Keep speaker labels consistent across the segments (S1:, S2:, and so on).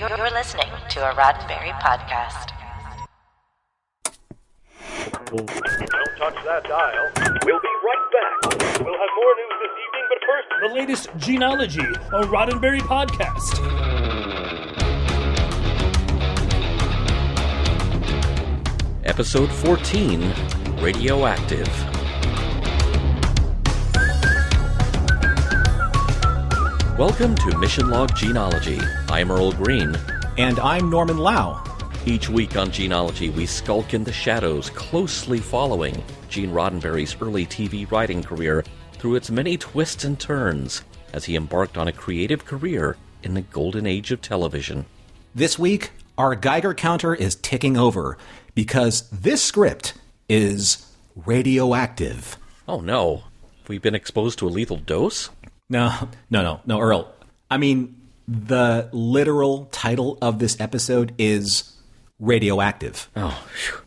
S1: You're listening to a Roddenberry podcast.
S2: Don't touch that dial. We'll be right back. We'll have more news this evening, but first...
S3: The latest Gene-ology, a Roddenberry podcast.
S4: Episode 14, Radioactive. Welcome to Mission Log Gene-ology. I'm Earl Green.
S5: And I'm Norman Lau.
S4: Each week on Gene-ology, we skulk in the shadows, closely following Gene Roddenberry's early TV writing career through its many twists and turns as he embarked on a creative career in the golden age of television.
S5: This week, our Geiger counter is ticking over because this script is radioactive.
S4: Oh no, have we been exposed to a lethal dose?
S5: No, Earl. I mean, the literal title of this episode is Radioactive.
S4: Oh, phew.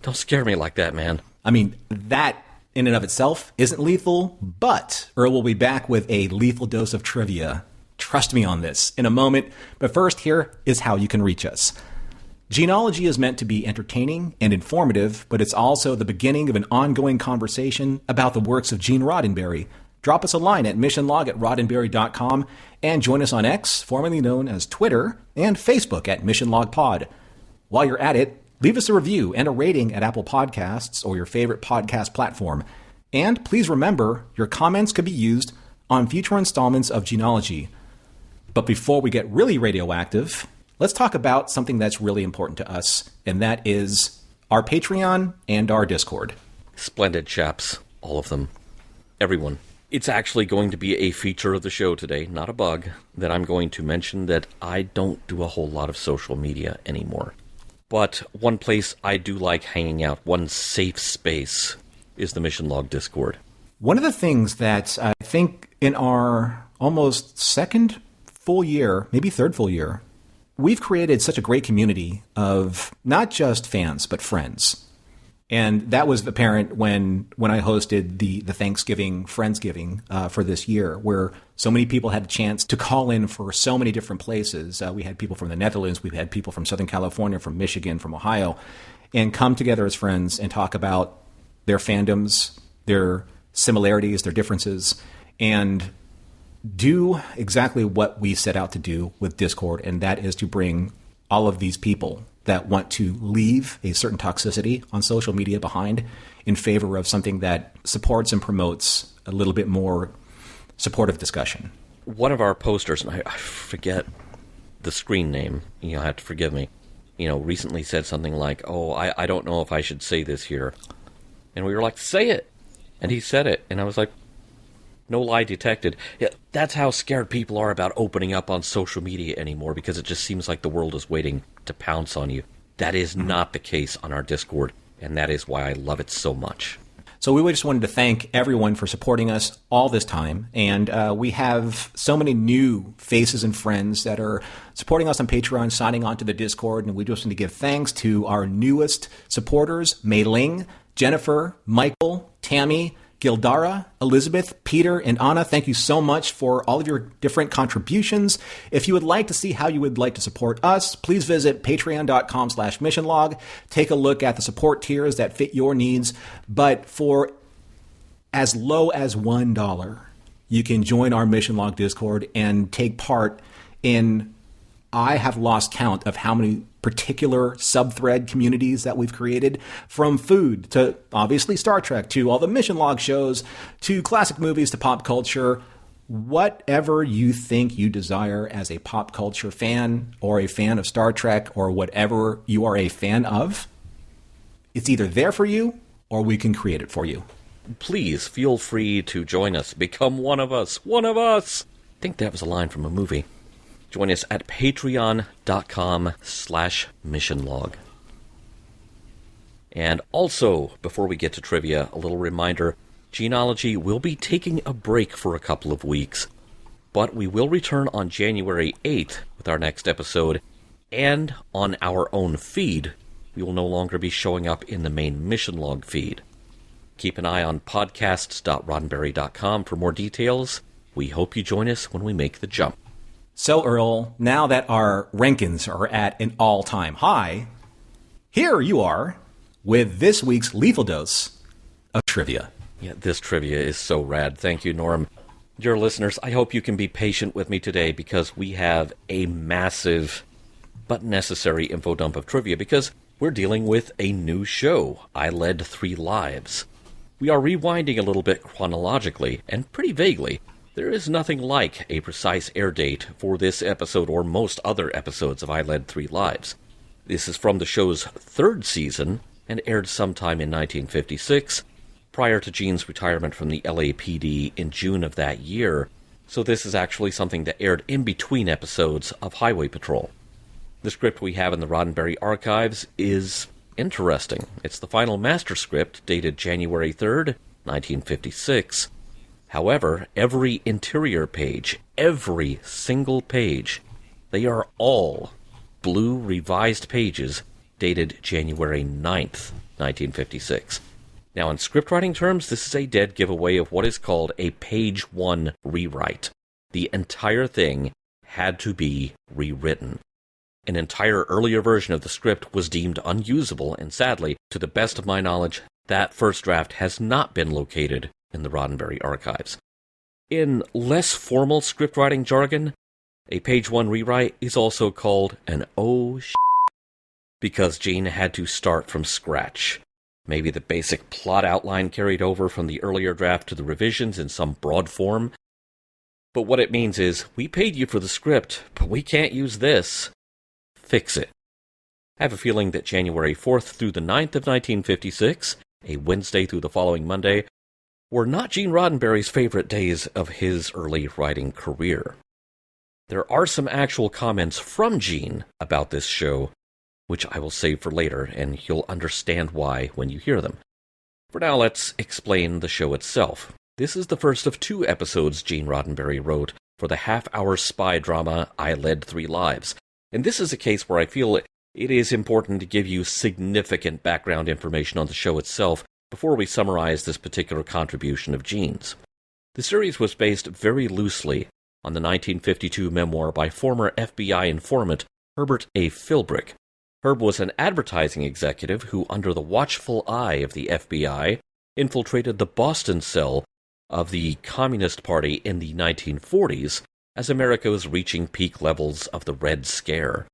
S4: Don't scare me like that, man.
S5: I mean, that in and of itself isn't lethal, but Earl will be back with a lethal dose of trivia. Trust me on this in a moment. But first, here is how you can reach us. Gene-ology is meant to be entertaining and informative, but it's also the beginning of an ongoing conversation about the works of Gene Roddenberry. Drop us a line at missionlog@roddenberry.com and join us on X, formerly known as Twitter, and Facebook at missionlogpod. While you're at it, leave us a review and a rating at Apple Podcasts or your favorite podcast platform. And please remember, your comments could be used on future installments of Gene-ology. But before we get really radioactive, let's talk about something that's really important to us, and that is our Patreon and our Discord.
S4: Splendid chaps, all of them. Everyone. It's actually going to be a feature of the show today, not a bug, that I'm going to mention that I don't do a whole lot of social media anymore. But one place I do like hanging out, one safe space, is the Mission Log Discord.
S5: One of the things that I think in our almost second full year, maybe third full year, we've created such a great community of not just fans, but friends. And that was apparent when I hosted the Thanksgiving Friendsgiving for this year, where so many people had a chance to call in for so many different places. We had people from the Netherlands, we've had people from Southern California, from Michigan, from Ohio, and come together as friends and talk about their fandoms, their similarities, their differences, and do exactly what we set out to do with Discord, and that is to bring all of these people that want to leave a certain toxicity on social media behind in favor of something that supports and promotes a little bit more supportive discussion.
S4: One of our posters, and I forget the screen name, you'll have to forgive me, recently said something like, I don't know if I should say this here. And we were like, say it. And he said it. And I was like, no lie detected. Yeah, that's how scared people are about opening up on social media anymore, because it just seems like the world is waiting to pounce on you. That is not the case on our Discord, and that is why I love it so much.
S5: So we just wanted to thank everyone for supporting us all this time, and we have so many new faces and friends that are supporting us on Patreon, signing on to the Discord, and we just want to give thanks to our newest supporters, Mei Ling, Jennifer, Michael, Tammy, Gildara, Elizabeth, Peter, and Anna. Thank you so much for all of your different contributions. If you would like to see how you would like to support us, please visit patreon.com/missionlog. Take a look at the support tiers that fit your needs. But for as low as $1, you can join our Mission Log Discord and take part in, I have lost count of how many particular sub-thread communities that we've created, from food to obviously Star Trek to all the Mission Log shows to classic movies to pop culture. Whatever you think you desire as a pop culture fan or a fan of Star Trek or whatever you are a fan of, it's either there for you or we can create it for you.
S4: Please feel free to join us. Become one of us. One of us! I think that was a line from a movie. Join us at patreon.com/missionlog. And also, before we get to trivia, a little reminder, Gene-ology will be taking a break for a couple of weeks, but we will return on January 8th with our next episode, and on our own feed. We will no longer be showing up in the main Mission Log feed. Keep an eye on podcasts.roddenberry.com for more details. We hope you join us when we make the jump.
S5: So, Earl, now that our rankings are at an all-time high, here you are with this week's lethal dose of trivia.
S4: Yeah, this trivia is so rad. Thank you, Norm. Dear listeners, I hope you can be patient with me today because we have a massive but necessary info dump of trivia because we're dealing with a new show, I Led 3 Lives. We are rewinding a little bit chronologically and pretty vaguely. There is nothing like a precise air date for this episode or most other episodes of I Led 3 Lives. This is from the show's third season and aired sometime in 1956, prior to Gene's retirement from the LAPD in June of that year, so this is actually something that aired in between episodes of Highway Patrol. The script we have in the Roddenberry archives is interesting. It's the final master script, dated January 3rd, 1956. However, every interior page, every single page, they are all blue revised pages dated January 9th, 1956. Now, in scriptwriting terms, this is a dead giveaway of what is called a page 1 rewrite. The entire thing had to be rewritten. An entire earlier version of the script was deemed unusable, and sadly, to the best of my knowledge, that first draft has not been located in the Roddenberry archives. In less formal scriptwriting jargon, a page 1 rewrite is also called an because Gene had to start from scratch. Maybe the basic plot outline carried over from the earlier draft to the revisions in some broad form. But what it means is, we paid you for the script, but we can't use this. Fix it. I have a feeling that January 4th through the 9th of 1956, a Wednesday through the following Monday, were not Gene Roddenberry's favorite days of his early writing career. There are some actual comments from Gene about this show, which I will save for later, and you'll understand why when you hear them. For now, let's explain the show itself. This is the first of 2 episodes Gene Roddenberry wrote for the half-hour spy drama I Led 3 Lives, and this is a case where I feel it is important to give you significant background information on the show itself before we summarize this particular contribution of Gene's. The series was based very loosely on the 1952 memoir by former FBI informant Herbert A. Philbrick. Herb was an advertising executive who, under the watchful eye of the FBI, infiltrated the Boston cell of the Communist Party in the 1940s as America was reaching peak levels of the Red Scare.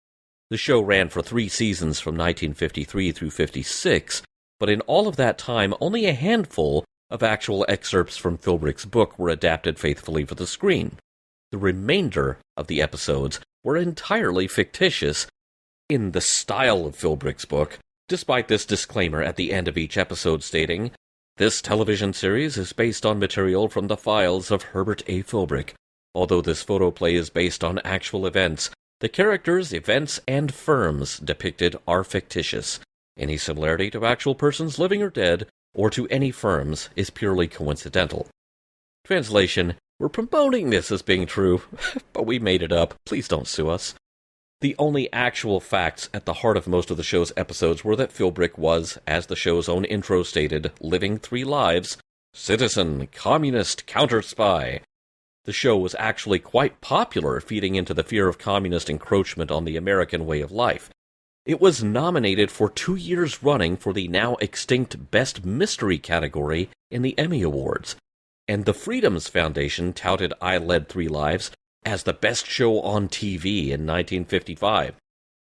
S4: The show ran for 3 seasons from 1953 through 56, but in all of that time, only a handful of actual excerpts from Philbrick's book were adapted faithfully for the screen. The remainder of the episodes were entirely fictitious in the style of Philbrick's book, despite this disclaimer at the end of each episode stating, "This television series is based on material from the files of Herbert A. Philbrick. Although this photoplay is based on actual events, the characters, events, and firms depicted are fictitious. Any similarity to actual persons living or dead, or to any firms, is purely coincidental." Translation, we're promoting this as being true, but we made it up. Please don't sue us. The only actual facts at the heart of most of the show's episodes were that Philbrick was, as the show's own intro stated, living 3 lives, citizen, communist, counter-spy. The show was actually quite popular, feeding into the fear of communist encroachment on the American way of life. It was nominated for 2 years running for the now extinct Best Mystery category in the Emmy Awards, and the Freedoms Foundation touted I Led 3 Lives as the best show on TV in 1955.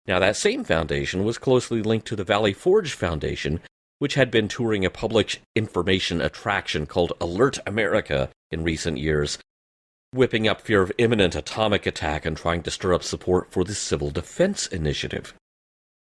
S4: Now, that same foundation was closely linked to the Valley Forge Foundation, which had been touring a public information attraction called Alert America in recent years, whipping up fear of imminent atomic attack and trying to stir up support for the Civil Defense Initiative.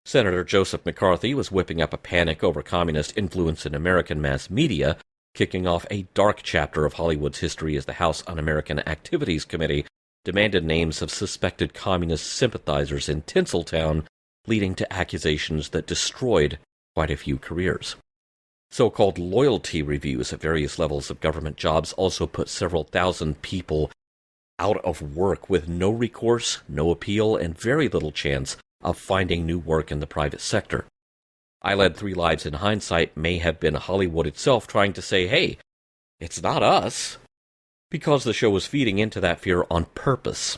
S4: Senator Joseph McCarthy was whipping up a panic over communist influence in American mass media, kicking off a dark chapter of Hollywood's history as the House Un-American Activities Committee demanded names of suspected communist sympathizers in Tinseltown, leading to accusations that destroyed quite a few careers. So-called loyalty reviews at various levels of government jobs also put several thousand people out of work with no recourse, no appeal, and very little chance of finding new work in the private sector. I Led 3 Lives in hindsight may have been Hollywood itself trying to say, hey, it's not us, because the show was feeding into that fear on purpose.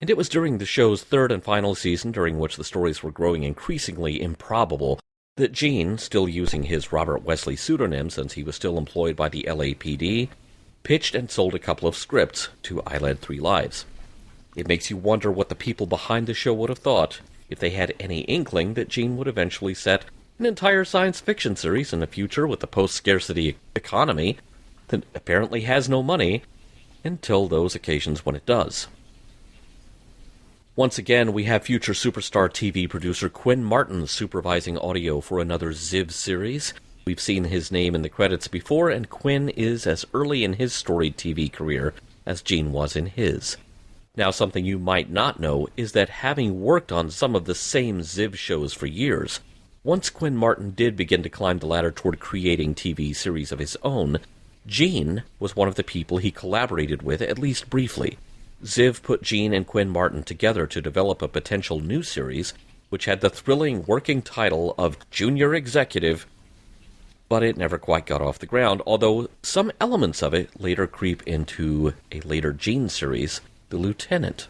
S4: And it was during the show's third and final season, during which the stories were growing increasingly improbable, that Gene, still using his Robert Wesley pseudonym since he was still employed by the LAPD, pitched and sold a couple of scripts to I Led 3 Lives. It makes you wonder what the people behind the show would have thought if they had any inkling that Gene would eventually set an entire science fiction series in the future with a post-scarcity economy that apparently has no money until those occasions when it does. Once again, we have future superstar TV producer Quinn Martin supervising audio for another Ziv series. We've seen his name in the credits before, and Quinn is as early in his storied TV career as Gene was in his. Now, something you might not know is that having worked on some of the same Ziv shows for years, once Quinn Martin did begin to climb the ladder toward creating TV series of his own, Gene was one of the people he collaborated with, at least briefly. Ziv put Gene and Quinn Martin together to develop a potential new series, which had the thrilling working title of Junior Executive, but it never quite got off the ground, although some elements of it later creep into a later Gene series, The Lieutenant.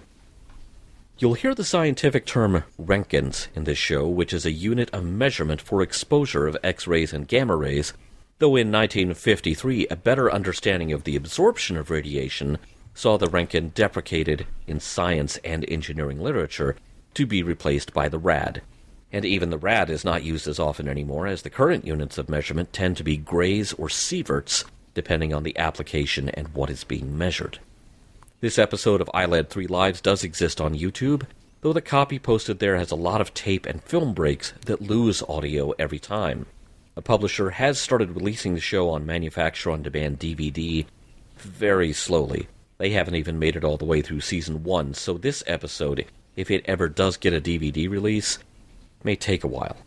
S4: You'll hear the scientific term Roentgens in this show, which is a unit of measurement for exposure of X-rays and gamma rays, though in 1953 a better understanding of the absorption of radiation saw the Roentgen deprecated in science and engineering literature to be replaced by the rad. And even the rad is not used as often anymore, as the current units of measurement tend to be grays or sieverts, depending on the application and what is being measured. This episode of I Led 3 Lives does exist on YouTube, though the copy posted there has a lot of tape and film breaks that lose audio every time. A publisher has started releasing the show on manufacture-on-demand DVD very slowly. They haven't even made it all the way through Season 1, so this episode, if it ever does get a DVD release, may take a while.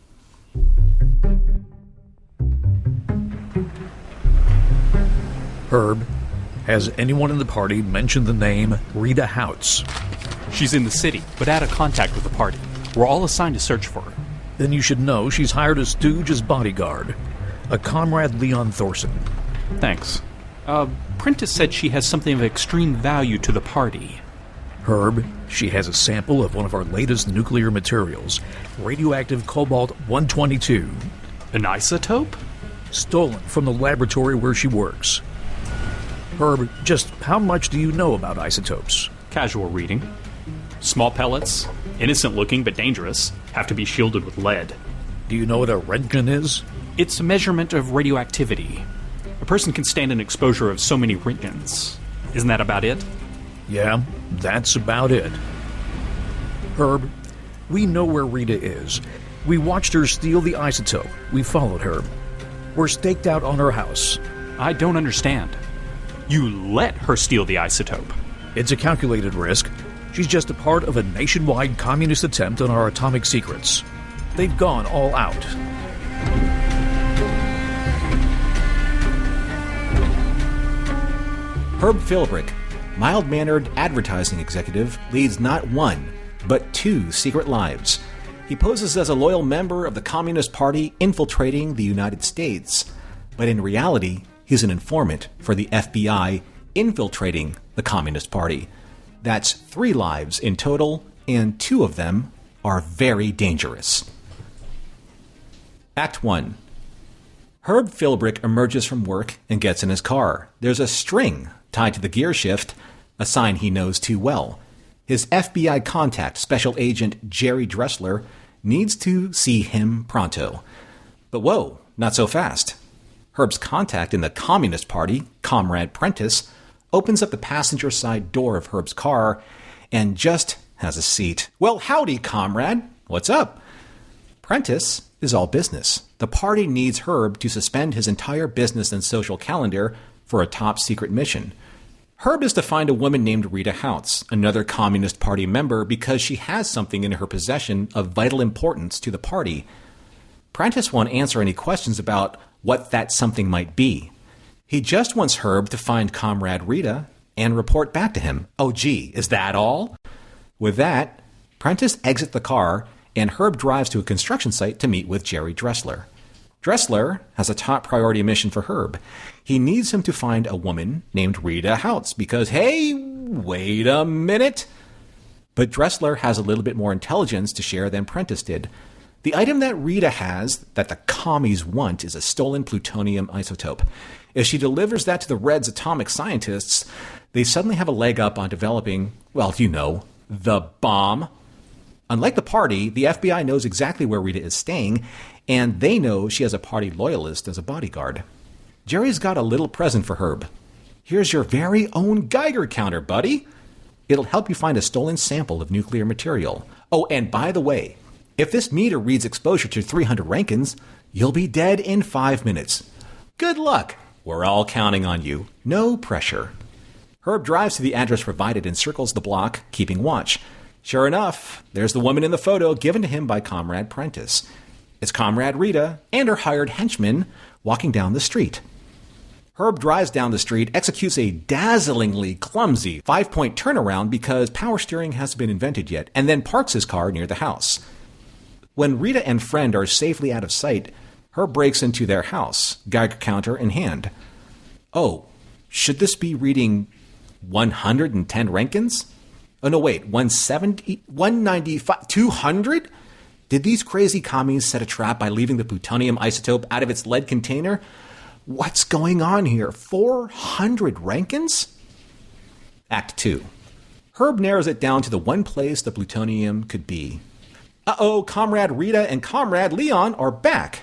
S6: Herb, has anyone in the party mentioned the name Rita Houts?
S7: She's in the city, but out of contact with the party. We're all assigned to search for her.
S6: Then you should know she's hired a stooge as bodyguard, a comrade Leon Thorson.
S7: Thanks. Prentice said she has something of extreme value to the party.
S6: Herb, she has a sample of one of our latest nuclear materials, radioactive cobalt-122.
S7: An isotope?
S6: Stolen from the laboratory where she works. Herb, just how much do you know about isotopes?
S7: Casual reading. Small pellets, innocent looking but dangerous, have to be shielded with lead.
S6: Do you know what a Roentgen is?
S7: It's a measurement of radioactivity. A person can stand an exposure of so many Roentgens. Isn't that about it?
S6: Yeah, that's about it. Herb, we know where Rita is. We watched her steal the isotope. We followed her. We're staked out on her house.
S7: I don't understand. You let her steal the isotope.
S6: It's a calculated risk. She's just a part of a nationwide communist attempt on our atomic secrets. They've gone all out.
S5: Herb Philbrick, mild-mannered advertising executive, leads not one, but two secret lives. He poses as a loyal member of the Communist Party infiltrating the United States, but in reality, he's an informant for the FBI infiltrating the Communist Party. That's 3 lives in total, and 2 of them are very dangerous. Act 1. Herb Philbrick emerges from work and gets in his car. There's a string tied to the gear shift, a sign he knows too well. His FBI contact, Special Agent Jerry Dressler, needs to see him pronto. But whoa, not so fast. Herb's contact in the Communist Party, Comrade Prentice, opens up the passenger side door of Herb's car and just has a seat. Well, howdy, comrade. What's up? Prentice is all business. The party needs Herb to suspend his entire business and social calendar for a top-secret mission. Herb is to find a woman named Rita Houts, another Communist Party member, because she has something in her possession of vital importance to the party. Prentice won't answer any questions about what that something might be. He just wants Herb to find Comrade Rita and report back to him. Oh gee, is that all? With that, Prentice exits the car and Herb drives to a construction site to meet with Jerry Dressler. Dressler has a top priority mission for Herb. He needs him to find a woman named Rita Houts because, hey, wait a minute. But Dressler has a little bit more intelligence to share than Prentice did. The item that Rita has that the commies want is a stolen plutonium isotope. If she delivers that to the Red's atomic scientists, they suddenly have a leg up on developing, well, you know, the bomb. Unlike the party, the FBI knows exactly where Rita is staying, and they know she has a party loyalist as a bodyguard. Jerry's got a little present for Herb. Here's your very own Geiger counter, buddy. It'll help you find a stolen sample of nuclear material. Oh, and by the way, if this meter reads exposure to 300 Rankins, you'll be dead in 5 minutes. Good luck. We're all counting on you. No pressure. Herb drives to the address provided and circles the block, keeping watch. Sure enough, there's the woman in the photo given to him by Comrade Prentice. It's Comrade Rita and her hired henchman walking down the street. Herb drives down the street, executes a dazzlingly clumsy 5-point turnaround because power steering hasn't been invented yet, and then parks his car near the house. When Rita and friend are safely out of sight, Herb breaks into their house, Geiger counter in hand. Oh, should this be reading 110 Rankins? Oh, no, wait, 170, 195, 200? Did these crazy commies set a trap by leaving the plutonium isotope out of its lead container? What's going on here? 400 Rankins? Act 2. Herb narrows it down to the one place the plutonium could be. Uh-oh, Comrade Rita and Comrade Leon are back.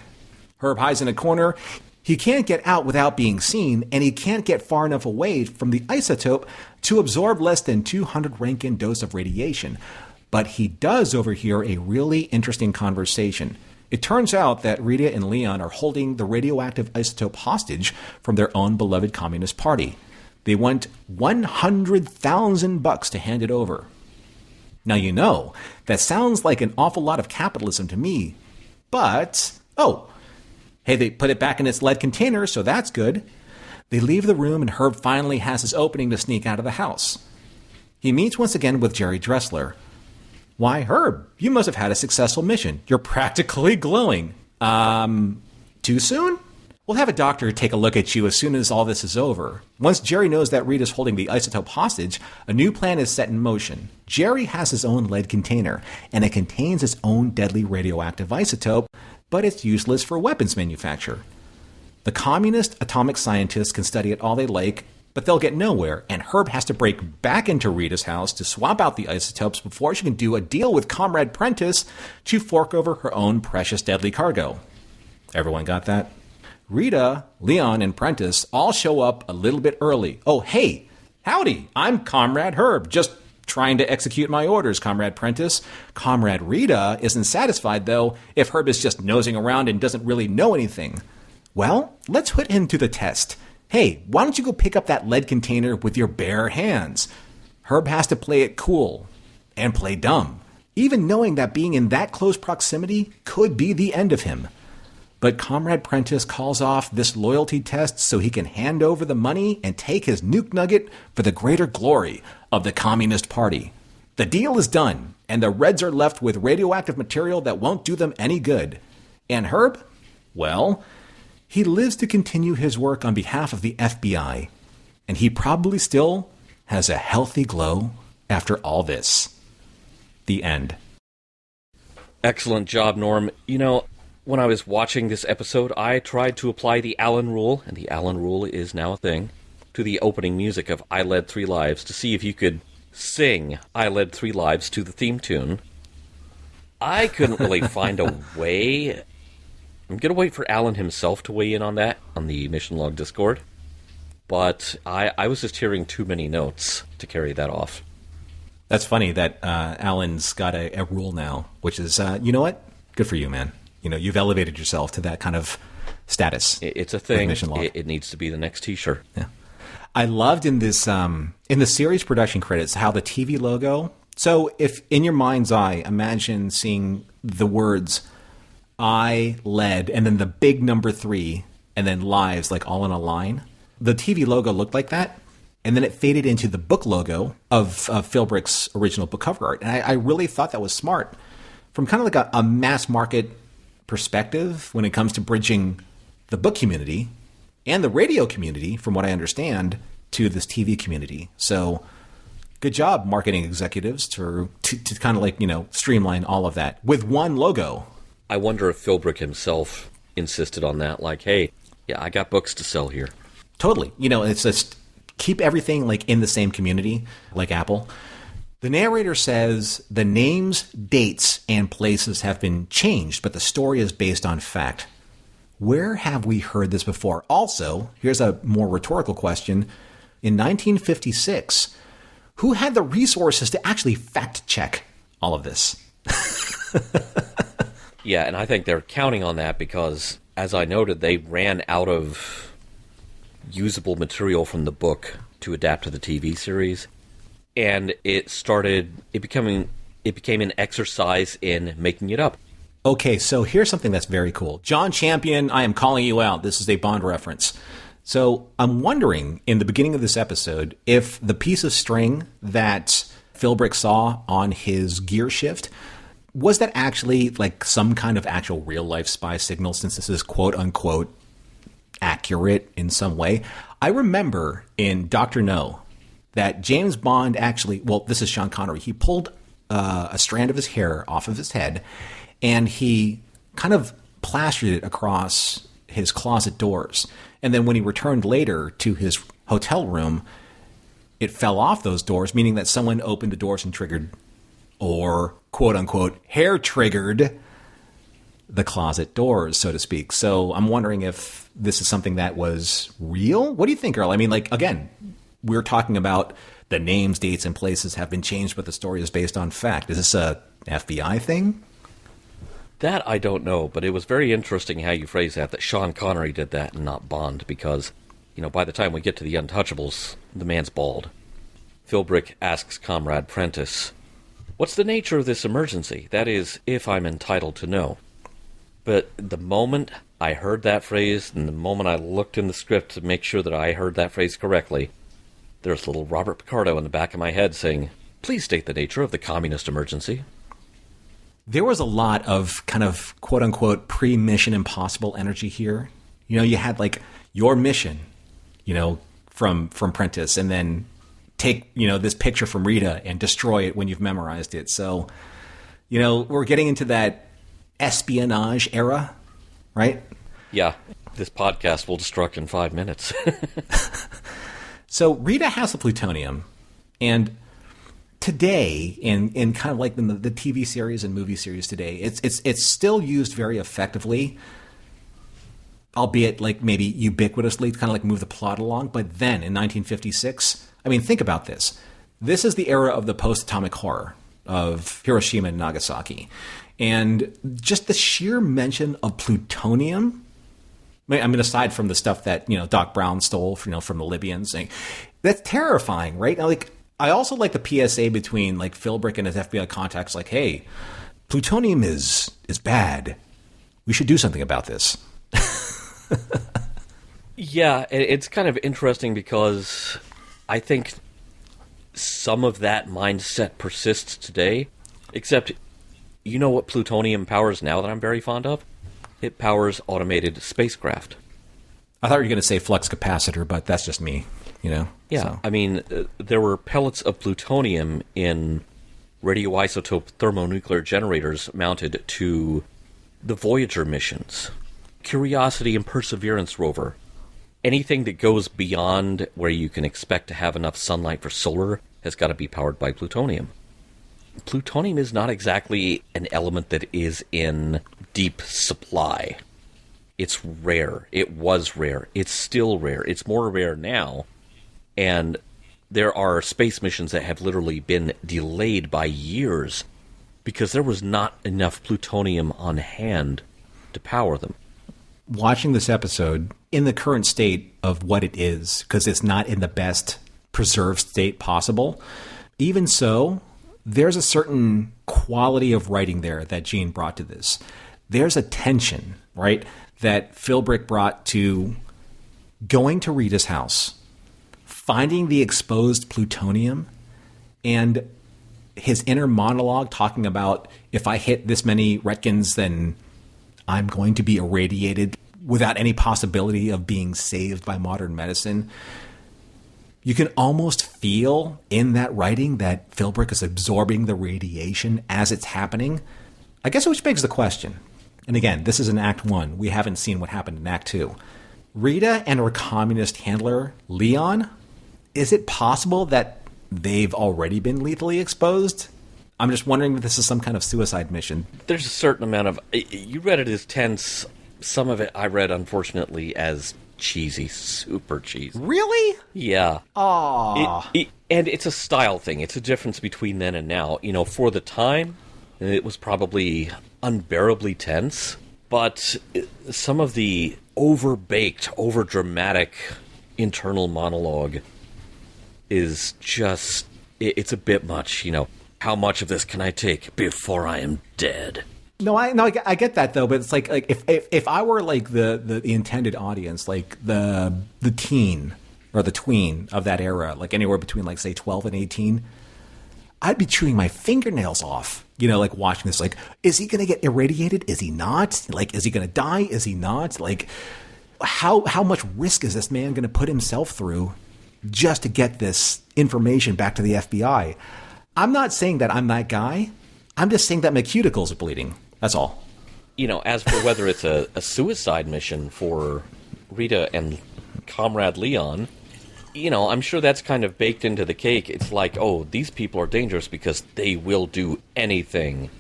S5: Herb hides in a corner. He can't get out without being seen, and he can't get far enough away from the isotope to absorb less than 200 Rankin dose of radiation. But he does overhear a really interesting conversation. It turns out that Rita and Leon are holding the radioactive isotope hostage from their own beloved Communist Party. They want $100,000 to hand it over. Now, you know, that sounds like an awful lot of capitalism to me. But, hey, they put it back in its lead container, so that's good. They leave the room, and Herb finally has his opening to sneak out of the house. He meets once again with Jerry Dressler. Why, Herb, you must have had a successful mission. You're practically glowing. Too soon? We'll have a doctor take a look at you as soon as all this is over. Once Jerry knows that Rita's holding the isotope hostage, a new plan is set in motion. Jerry has his own lead container, and it contains its own deadly radioactive isotope, but it's useless for weapons manufacture. The communist atomic scientists can study it all they like, but they'll get nowhere, and Herb has to break back into Rita's house to swap out the isotopes before she can do a deal with Comrade Prentice to fork over her own precious deadly cargo. Everyone got that? Rita, Leon, and Prentice all show up a little bit early. Oh, hey, howdy, I'm Comrade Herb, just trying to execute my orders, Comrade Prentice. Comrade Rita isn't satisfied, though, if Herb is just nosing around and doesn't really know anything. Well, let's put him to the test. Hey, why don't you go pick up that lead container with your bare hands? Herb has to play it cool and play dumb, even knowing that being in that close proximity could be the end of him. But Comrade Prentice calls off this loyalty test so he can hand over the money and take his nuke nugget for the greater glory of the Communist Party. The deal is done, and the Reds are left with radioactive material that won't do them any good. And Herb? Well, he lives to continue his work on behalf of the FBI, and he probably still has a healthy glow after all this. The end.
S4: Excellent job, Norm. You know, when I was watching this episode, I tried to apply the Allen rule, and the Allen rule is now a thing, to the opening music of I Led 3 Lives to see if you could sing I Led 3 Lives to the theme tune. I couldn't really find a way. I'm going to wait for Alan himself to weigh in on that on the Mission Log Discord. But I was just hearing too many notes to carry that off.
S5: That's funny that Alan's got a rule now, which is, you know what? Good for you, man. You know, you've elevated yourself to that kind of status.
S4: It's a thing. It needs to be the next T-shirt.
S5: Yeah. I loved in this in the series production credits how the TV logo. So if in your mind's eye, imagine seeing the words I led and then the big number 3 and then lives like all in a line. The TV logo looked like that. And then it faded into the book logo of Philbrick's original book cover art. And I really thought that was smart from kind of like a mass market perspective when it comes to bridging the book community and the radio community, from what I understand, to this TV community. So Good job, marketing executives, to kind of like, streamline all of that with one logo.
S4: I wonder if Philbrick himself insisted on that. Like, hey, yeah, I got books to sell here.
S5: Totally. It's just keep everything like in the same community, like Apple. The narrator says the names, dates, and places have been changed, but the story is based on fact. Where have we heard this before? Also, here's a more rhetorical question. In 1956, who had the resources to actually fact-check all of this?
S4: Yeah, and I think they're counting on that because, as I noted, they ran out of usable material from the book to adapt to the TV series. And it became an exercise in making it up.
S5: Okay, so here's something that's very cool. John Champion, I am calling you out. This is a Bond reference. So I'm wondering, in the beginning of this episode, if the piece of string that Philbrick saw on his gear shift, was that actually like some kind of actual real-life spy signal, since this is quote-unquote accurate in some way? I remember in Dr. No that James Bond actually, well, this is Sean Connery, he pulled a strand of his hair off of his head, and he kind of plastered it across his closet doors. And then when he returned later to his hotel room, it fell off those doors, meaning that someone opened the doors and triggered, or quote-unquote, hair-triggered the closet doors, so to speak. So I'm wondering if this is something that was real? What do you think, Earl? I mean, like, again, we're talking about the names, dates, and places have been changed, but the story is based on fact. Is this a FBI thing?
S4: That I don't know, but it was very interesting how you phrase that Sean Connery did that and not Bond, because, by the time we get to the Untouchables, the man's bald. Philbrick asks Comrade Prentice, "What's the nature of this emergency? That is, if I'm entitled to know." But the moment I heard that phrase, and the moment I looked in the script to make sure that I heard that phrase correctly, there's little Robert Picardo in the back of my head saying, "Please state the nature of the communist emergency."
S5: There was a lot of kind of quote-unquote pre-Mission Impossible energy here. You had like your mission, from Prentice, and then take, this picture from Rita and destroy it when you've memorized it. So, we're getting into that espionage era, right?
S4: Yeah, this podcast will destruct in 5 minutes.
S5: So Rita has the plutonium, and today, in kind of like the TV series and movie series today, it's still used very effectively, albeit like maybe ubiquitously to kind of like move the plot along. But then in 1956, I mean, think about this. This is the era of the post-atomic horror of Hiroshima and Nagasaki. And just the sheer mention of plutonium, I mean, aside from the stuff that, Doc Brown stole from the Libyans, that's terrifying, right? Now, like, I also like the PSA between like Philbrick and his FBI contacts, like, hey, plutonium is bad. We should do something about this.
S4: Yeah, it's kind of interesting because I think some of that mindset persists today, except you know what plutonium powers now that I'm very fond of? It powers automated spacecraft.
S5: I thought you were going to say flux capacitor, but that's just me, Yeah,
S4: so. I mean, there were pellets of plutonium in radioisotope thermonuclear generators mounted to the Voyager missions, Curiosity and Perseverance rover. Anything that goes beyond where you can expect to have enough sunlight for solar has got to be powered by plutonium. Plutonium is not exactly an element that is in deep supply. It's rare. It was rare. It's still rare. It's more rare now. And there are space missions that have literally been delayed by years because there was not enough plutonium on hand to power them.
S5: Watching this episode in the current state of what it is, because it's not in the best preserved state possible, even so, there's a certain quality of writing there that Gene brought to this. There's a tension, right, that Philbrick brought to going to Rita's house, finding the exposed plutonium, and his inner monologue talking about, if I hit this many Retkins, then I'm going to be irradiated without any possibility of being saved by modern medicine. You can almost feel in that writing that Philbrick is absorbing the radiation as it's happening. I guess which begs the question, and again, this is in Act 1. We haven't seen what happened in Act 2. Rita and her communist handler, Leon, is it possible that they've already been lethally exposed? I'm just wondering if this is some kind of suicide mission.
S4: There's a certain amount of... You read it as tense. Some of it I read, unfortunately, as cheesy. Super cheesy.
S5: Really?
S4: Yeah.
S5: Aww.
S4: And it's a style thing. It's a difference between then and now. You know, for the time, it was probably unbearably tense. But some of the overbaked, overdramatic internal monologue is just... It's a bit much, you know. How much of this can I take before I am dead?
S5: No, I get that though, but it's like if I were like the intended audience, like the teen or the tween of that era, like anywhere between like say 12 and 18, I'd be chewing my fingernails off. You know, like watching this, like, is he going to get irradiated? Is he not? Like, is he going to die? Is he not? Like, how much risk is this man going to put himself through just to get this information back to the FBI? I'm not saying that I'm that guy. I'm just saying that my cuticles are bleeding. That's all.
S4: You know, as for whether it's a suicide mission for Rita and Comrade Leon, you know, I'm sure that's kind of baked into the cake. It's like, oh, these people are dangerous because they will do anything.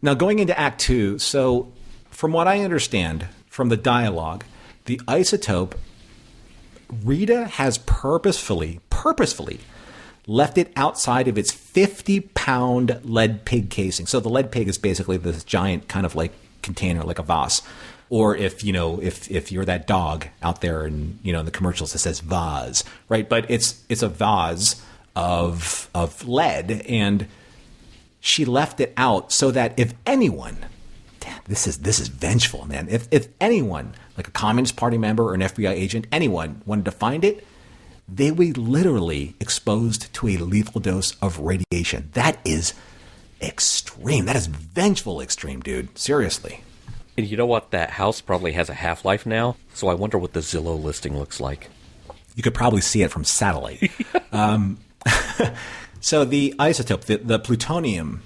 S5: Now, going into Act 2, so from what I understand from the dialogue, the isotope, Rita has purposefully left it outside of its 50-pound lead pig casing. So the lead pig is basically this giant kind of like container, like a vase. Or if, you know, if you're that dog out there and, you know, in the commercials it says vase, right? But it's a vase of lead, and she left it out so that if anyone, this is vengeful, man. If anyone, like a Communist Party member or an FBI agent, anyone wanted to find it, they would be literally exposed to a lethal dose of radiation. That is extreme. That is vengeful extreme, dude. Seriously.
S4: And you know what? That house probably has a half-life now, so I wonder what the Zillow listing looks like.
S5: You could probably see it from satellite. So the isotope, the plutonium,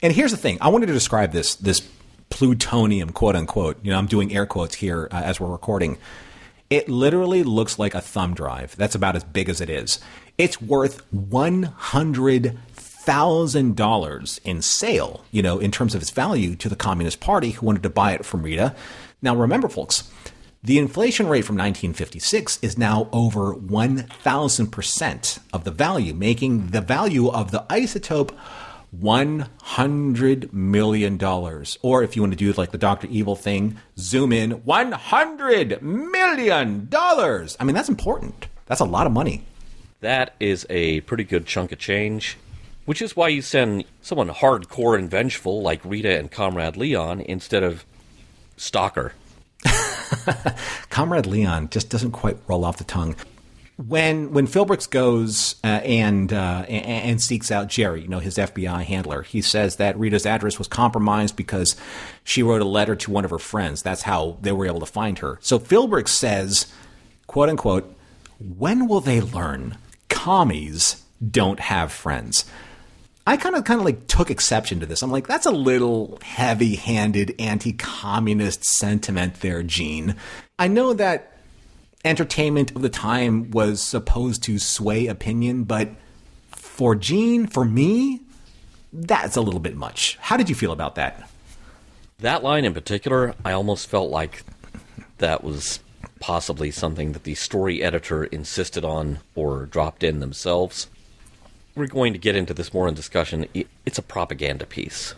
S5: and here's the thing. I wanted to describe this plutonium, quote-unquote. You know, I'm doing air quotes here as we're recording. It literally looks like a thumb drive. That's about as big as it is. It's worth $100,000 in sale, you know, in terms of its value to the Communist Party who wanted to buy it from Rita. Now, remember, folks, the inflation rate from 1956 is now over 1,000% of the value, making the value of the isotope $100 million. Or if you want to do like the Dr. Evil thing, zoom in, $100 million. I mean, that's important. That's a lot of money.
S4: That is a pretty good chunk of change, which is why you send someone hardcore and vengeful like Rita and Comrade Leon instead of Stalker.
S5: Comrade Leon just doesn't quite roll off the tongue. When Philbrick goes and seeks out Jerry, you know, his FBI handler, he says that Rita's address was compromised because she wrote a letter to one of her friends. That's how they were able to find her. So Philbrick says, quote unquote, when will they learn commies don't have friends? I kind of like took exception to this. I'm like, that's a little heavy-handed anti-communist sentiment there, Gene. I know that entertainment of the time was supposed to sway opinion, but for Gene, for me, that's a little bit much. How did you feel about that?
S4: That line in particular, I almost felt like that was possibly something that the story editor insisted on or dropped in themselves. We're going to get into this more in discussion. It's a propaganda piece.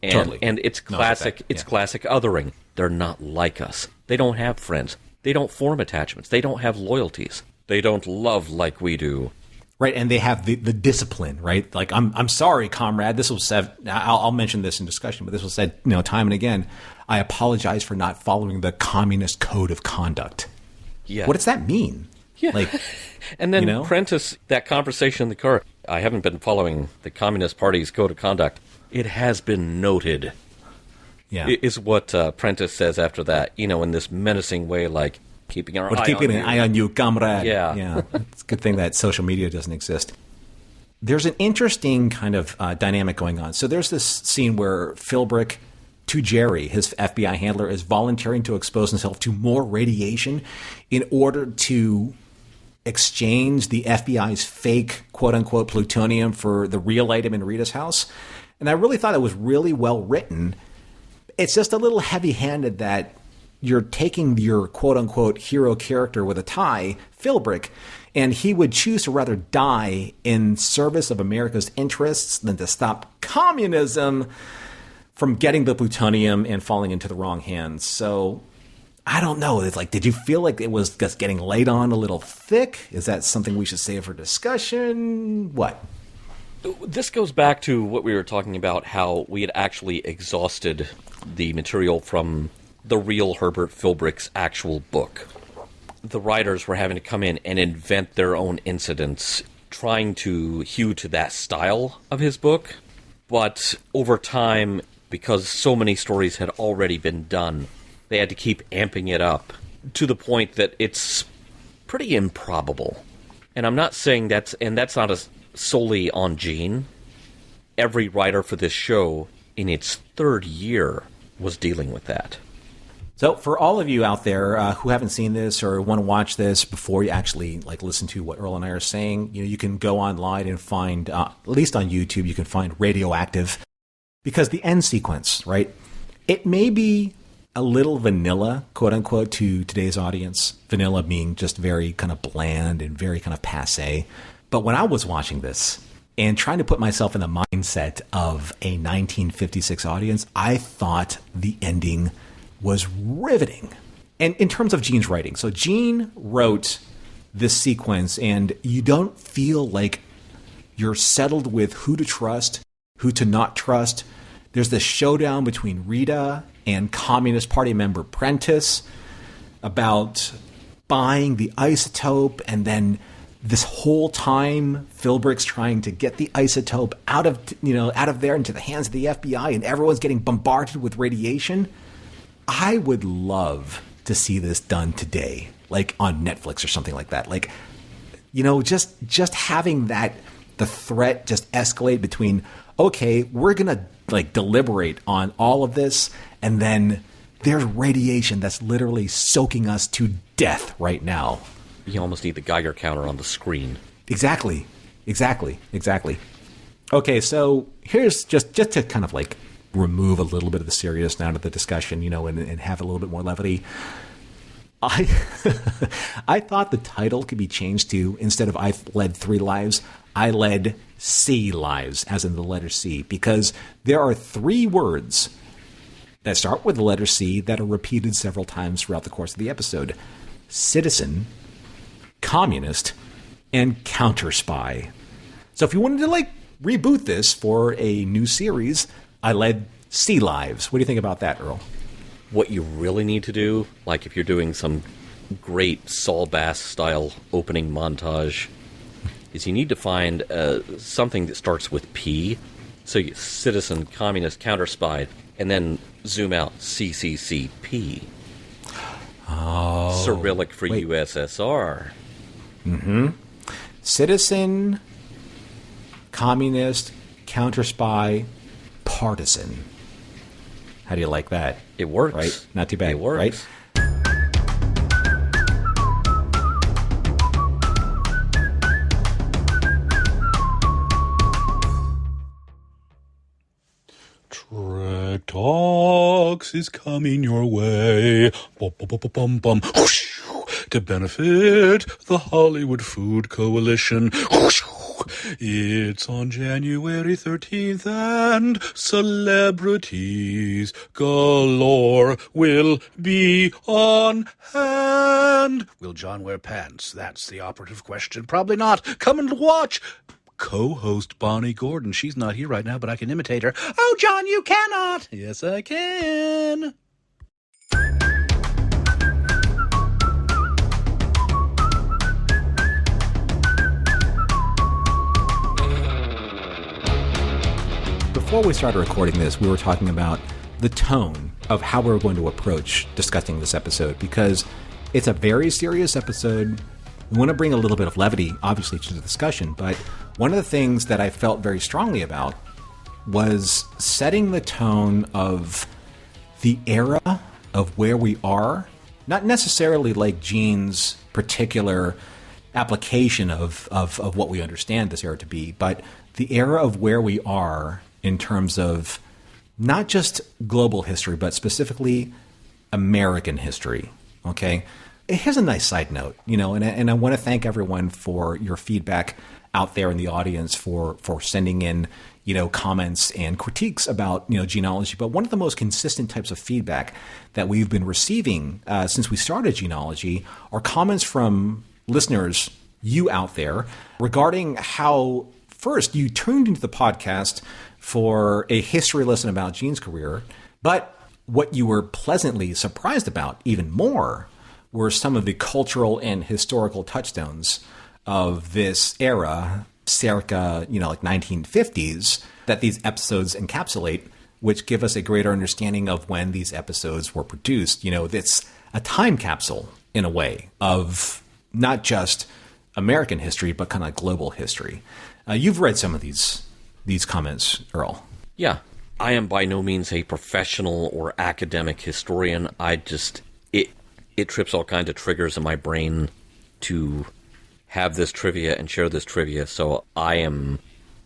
S4: And,
S5: totally.
S4: And it's classic. It's classic othering. They're not like us. They don't have friends. They don't form attachments. They don't have loyalties. They don't love like we do.
S5: Right, and they have the discipline, right? Like, I'm sorry, comrade. This was said. I'll mention this in discussion, but this was said, you know, time and again. I apologize for not following the communist code of conduct.
S4: Yeah.
S5: What does that mean?
S4: Yeah.
S5: Like,
S4: and then
S5: you know?
S4: Prentice, that conversation in the car. I haven't been following the Communist Party's code of conduct. It has been noted.
S5: Yeah.
S4: Is what Prentice says after that. You know, in this menacing way, like, Keeping our
S5: We're
S4: eye
S5: keeping
S4: on
S5: an
S4: you.
S5: eye on you, comrade.
S4: Yeah.
S5: It's a good thing that social media doesn't exist. There's an interesting kind of dynamic going on. So there's this scene where Philbrick, to Jerry, his FBI handler, is volunteering to expose himself to more radiation in order to exchange the FBI's fake, quote-unquote, plutonium for the real item in Rita's house. And I really thought it was really well written. It's just a little heavy-handed that you're taking your quote-unquote hero character with a tie, Philbrick, and he would choose to rather die in service of America's interests than to stop communism from getting the plutonium and falling into the wrong hands. So I don't know. It's like, did you feel like it was just getting laid on a little thick? Is that something we should save for discussion? What?
S4: This goes back to what we were talking about, how we had actually exhausted the material from the real Herbert Philbrick's actual book. The writers were having to come in and invent their own incidents, trying to hew to that style of his book. But over time, because so many stories had already been done, they had to keep amping it up to the point that it's pretty improbable. And I'm not saying that's not solely on Gene. Every writer for this show, in its third year, was dealing with that.
S5: So for all of you out there who haven't seen this or want to watch this before you actually listen to what Earl and I are saying, you can go online and find, at least on YouTube, you can find Radioactive. Because the end sequence, right, it may be a little vanilla, quote unquote, to today's audience. Vanilla being just very kind of bland and very kind of passé. But when I was watching this and trying to put myself in the mindset of a 1956 audience, I thought the ending was riveting. And in terms of Gene's writing, so Gene wrote this sequence, and you don't feel like you're settled with who to trust, who to not trust. There's this showdown between Rita and Communist Party member Prentice about buying the isotope, and then this whole time Philbrick's trying to get the isotope out of there into the hands of the FBI, and everyone's getting bombarded with radiation. I would love to see this done today, like on Netflix or something like that. Like, just having that, the threat just escalate between, okay, we're going to deliberate on all of this, and then there's radiation that's literally soaking us to death right now.
S4: You almost need the Geiger counter on the screen.
S5: Exactly. Okay, so here's just to kind of remove a little bit of the seriousness out of the discussion, and have a little bit more levity. I thought the title could be changed to, instead of I've led 3 lives, I led C lives, as in the letter C, because there are 3 words that start with the letter C that are repeated several times throughout the course of the episode. Citizen, communist, and counter spy. So if you wanted to reboot this for a new series, I led C lives. What do you think about that, Earl?
S4: What you really need to do, like if you're doing some great Saul Bass style opening montage, is you need to find something that starts with P. So you citizen, communist, counter spy, and then zoom out CCCP.
S5: Oh,
S4: Cyrillic for USSR.
S5: Mm-hmm. Citizen, communist, counter spy, partisan. How do you like that?
S4: It works.
S5: Right? Not too bad.
S4: It works.
S5: Right?
S8: Trek Talks is coming your way. Bum, bum, bum, bum, bum. Whoosh, to benefit the Hollywood Food Coalition. Whoosh, it's on January 13th, and celebrities galore will be on hand. Will John wear pants? That's the operative question. Probably not. Come and watch. Co-host Bonnie Gordon. She's not here right now, but I can imitate her. Oh, John, you cannot. Yes, I can.
S5: Before we started recording this, we were talking about the tone of how we were going to approach discussing this episode, because It's a very serious episode. We want to bring a little bit of levity, obviously, to the discussion, but one of the things that I felt very strongly about was setting the tone of the era of where we are, not necessarily like Gene's particular application of what we understand this era to be, but the era of where we are in terms of not just global history, but specifically American history, okay? Here's a nice side note, and I want to thank everyone for your feedback out there in the audience for sending in, comments and critiques about, Gene-ology. But one of the most consistent types of feedback that we've been receiving since we started Gene-ology are comments from listeners, you out there, regarding how, first, you tuned into the podcast for a history lesson about Gene's career, but what you were pleasantly surprised about even more were some of the cultural and historical touchstones of this era, circa, 1950s, that these episodes encapsulate, which give us a greater understanding of when these episodes were produced. It's a time capsule, in a way, of not just American history, but kind of global history. You've read some of these comments, Earl.
S4: Yeah. I am by no means a professional or academic historian. It trips all kinds of triggers in my brain to have this trivia and share this trivia, so I am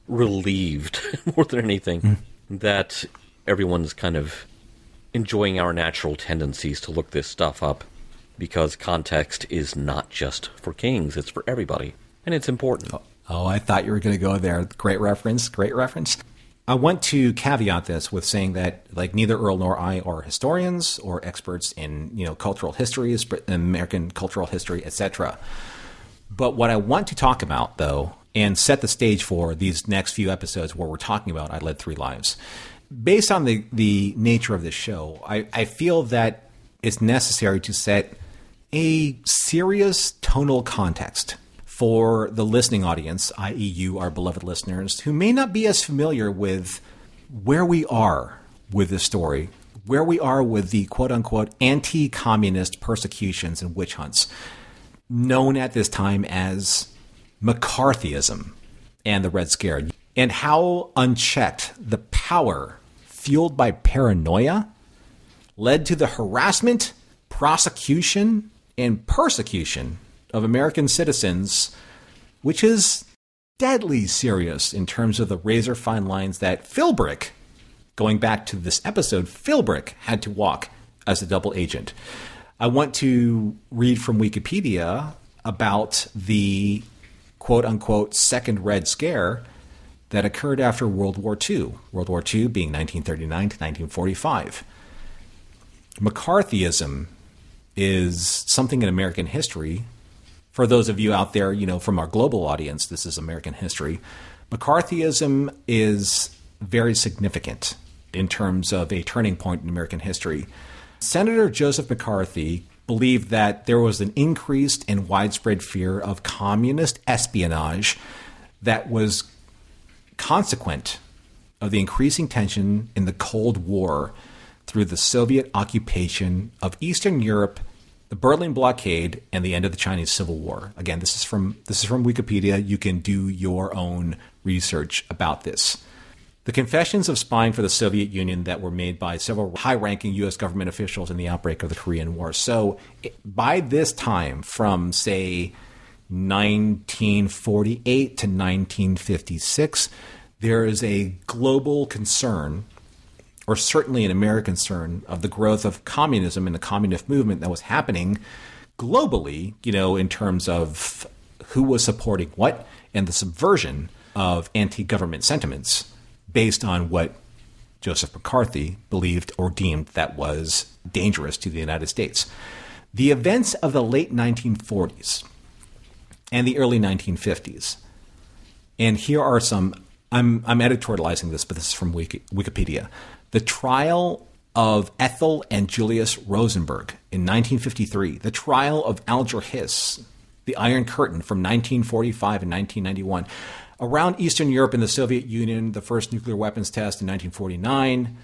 S4: relieved more than anything that everyone's kind of enjoying our natural tendencies to look this stuff up, because context is not just for kings, it's for everybody, and it's important.
S5: Oh, I thought you were going to go there. Great reference. I want to caveat this with saying that, neither Earl nor I are historians or experts in, cultural histories, American cultural history, etc. But what I want to talk about, though, and set the stage for these next few episodes where we're talking about I Led 3 Lives, based on the nature of this show, I feel that it's necessary to set a serious tonal context for the listening audience, i.e. you, our beloved listeners, who may not be as familiar with where we are with this story, where we are with the quote-unquote anti-communist persecutions and witch hunts, known at this time as McCarthyism and the Red Scare, and how unchecked the power fueled by paranoia led to the harassment, prosecution, and persecution of American citizens, which is deadly serious in terms of the razor-fine lines that Philbrick, going back to this episode, Philbrick had to walk as a double agent. I want to read from Wikipedia about the quote-unquote Second Red Scare that occurred after World War II. World War II being 1939 to 1945. McCarthyism is something in American history. For those of you out there, from our global audience, this is American history. McCarthyism is very significant in terms of a turning point in American history. Senator Joseph McCarthy believed that there was an increased and widespread fear of communist espionage that was consequent of the increasing tension in the Cold War through the Soviet occupation of Eastern Europe, the Berlin blockade, and the end of the Chinese Civil War. Again, this is from Wikipedia. You can do your own research about this. The confessions of spying for the Soviet Union that were made by several high-ranking U.S. government officials in the outbreak of the Korean War. So by this time, from, say, 1948 to 1956, there is a global concern, or certainly an American concern, of the growth of communism and the communist movement that was happening globally, in terms of who was supporting what and the subversion of anti-government sentiments based on what Joseph McCarthy believed or deemed that was dangerous to the United States. The events of the late 1940s and the early 1950s, and here are some, I'm editorializing this, but this is from Wikipedia. The trial of Ethel and Julius Rosenberg in 1953, the trial of Alger Hiss, the Iron Curtain from 1945 and 1991, around Eastern Europe and the Soviet Union, the first nuclear weapons test in 1949,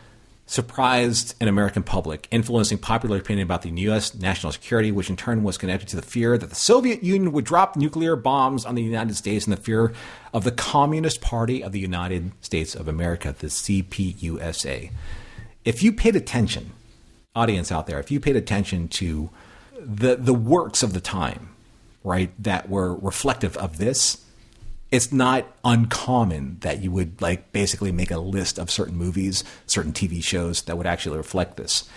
S5: surprised an American public, influencing popular opinion about the U.S. national security, which in turn was connected to the fear that the Soviet Union would drop nuclear bombs on the United States and the fear of the Communist Party of the United States of America, the CPUSA. If you paid attention, audience out there, if you paid attention to the works of the time, right, that were reflective of this, it's not uncommon that you would basically make a list of certain movies, certain TV shows that would actually reflect this.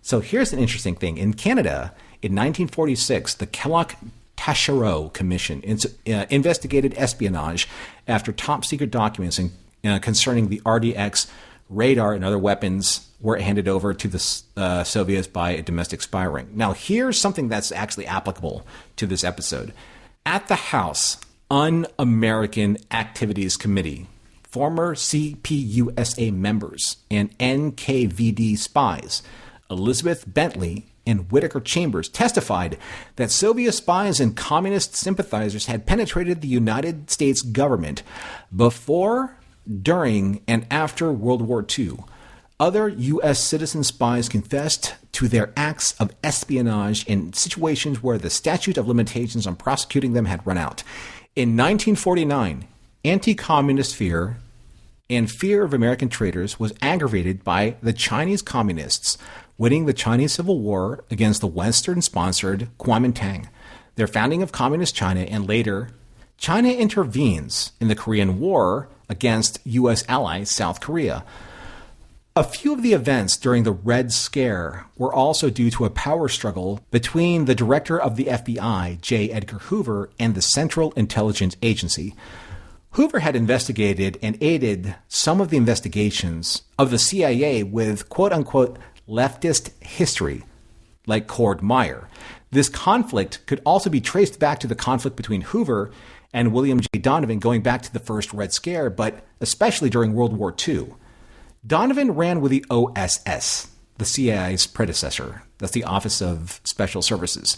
S5: So here's an interesting thing. In Canada, in 1946, the Kellogg-Taschereau Commission investigated espionage after top secret documents concerning the RDX radar and other weapons were handed over to the Soviets by a domestic spy ring. Now, here's something that's actually applicable to this episode. At the House Un-American Activities Committee, former CPUSA members and NKVD spies Elizabeth Bentley and Whittaker Chambers testified that Soviet spies and communist sympathizers had penetrated the United States government before, during, and after World War II. Other U.S. citizen spies confessed to their acts of espionage in situations where the statute of limitations on prosecuting them had run out. In 1949, anti-communist fear and fear of American traitors was aggravated by the Chinese communists winning the Chinese Civil War against the Western-sponsored Kuomintang, their founding of Communist China, and later, China intervenes in the Korean War against U.S. ally South Korea. A few of the events during the Red Scare were also due to a power struggle between the director of the FBI, J. Edgar Hoover, and the Central Intelligence Agency. Hoover had investigated and aided some of the investigations of the CIA with quote-unquote leftist history, like Cord Meyer. This conflict could also be traced back to the conflict between Hoover and William J. Donovan going back to the first Red Scare, but especially during World War II. Donovan ran with the OSS, the CIA's predecessor. That's the Office of Special Services.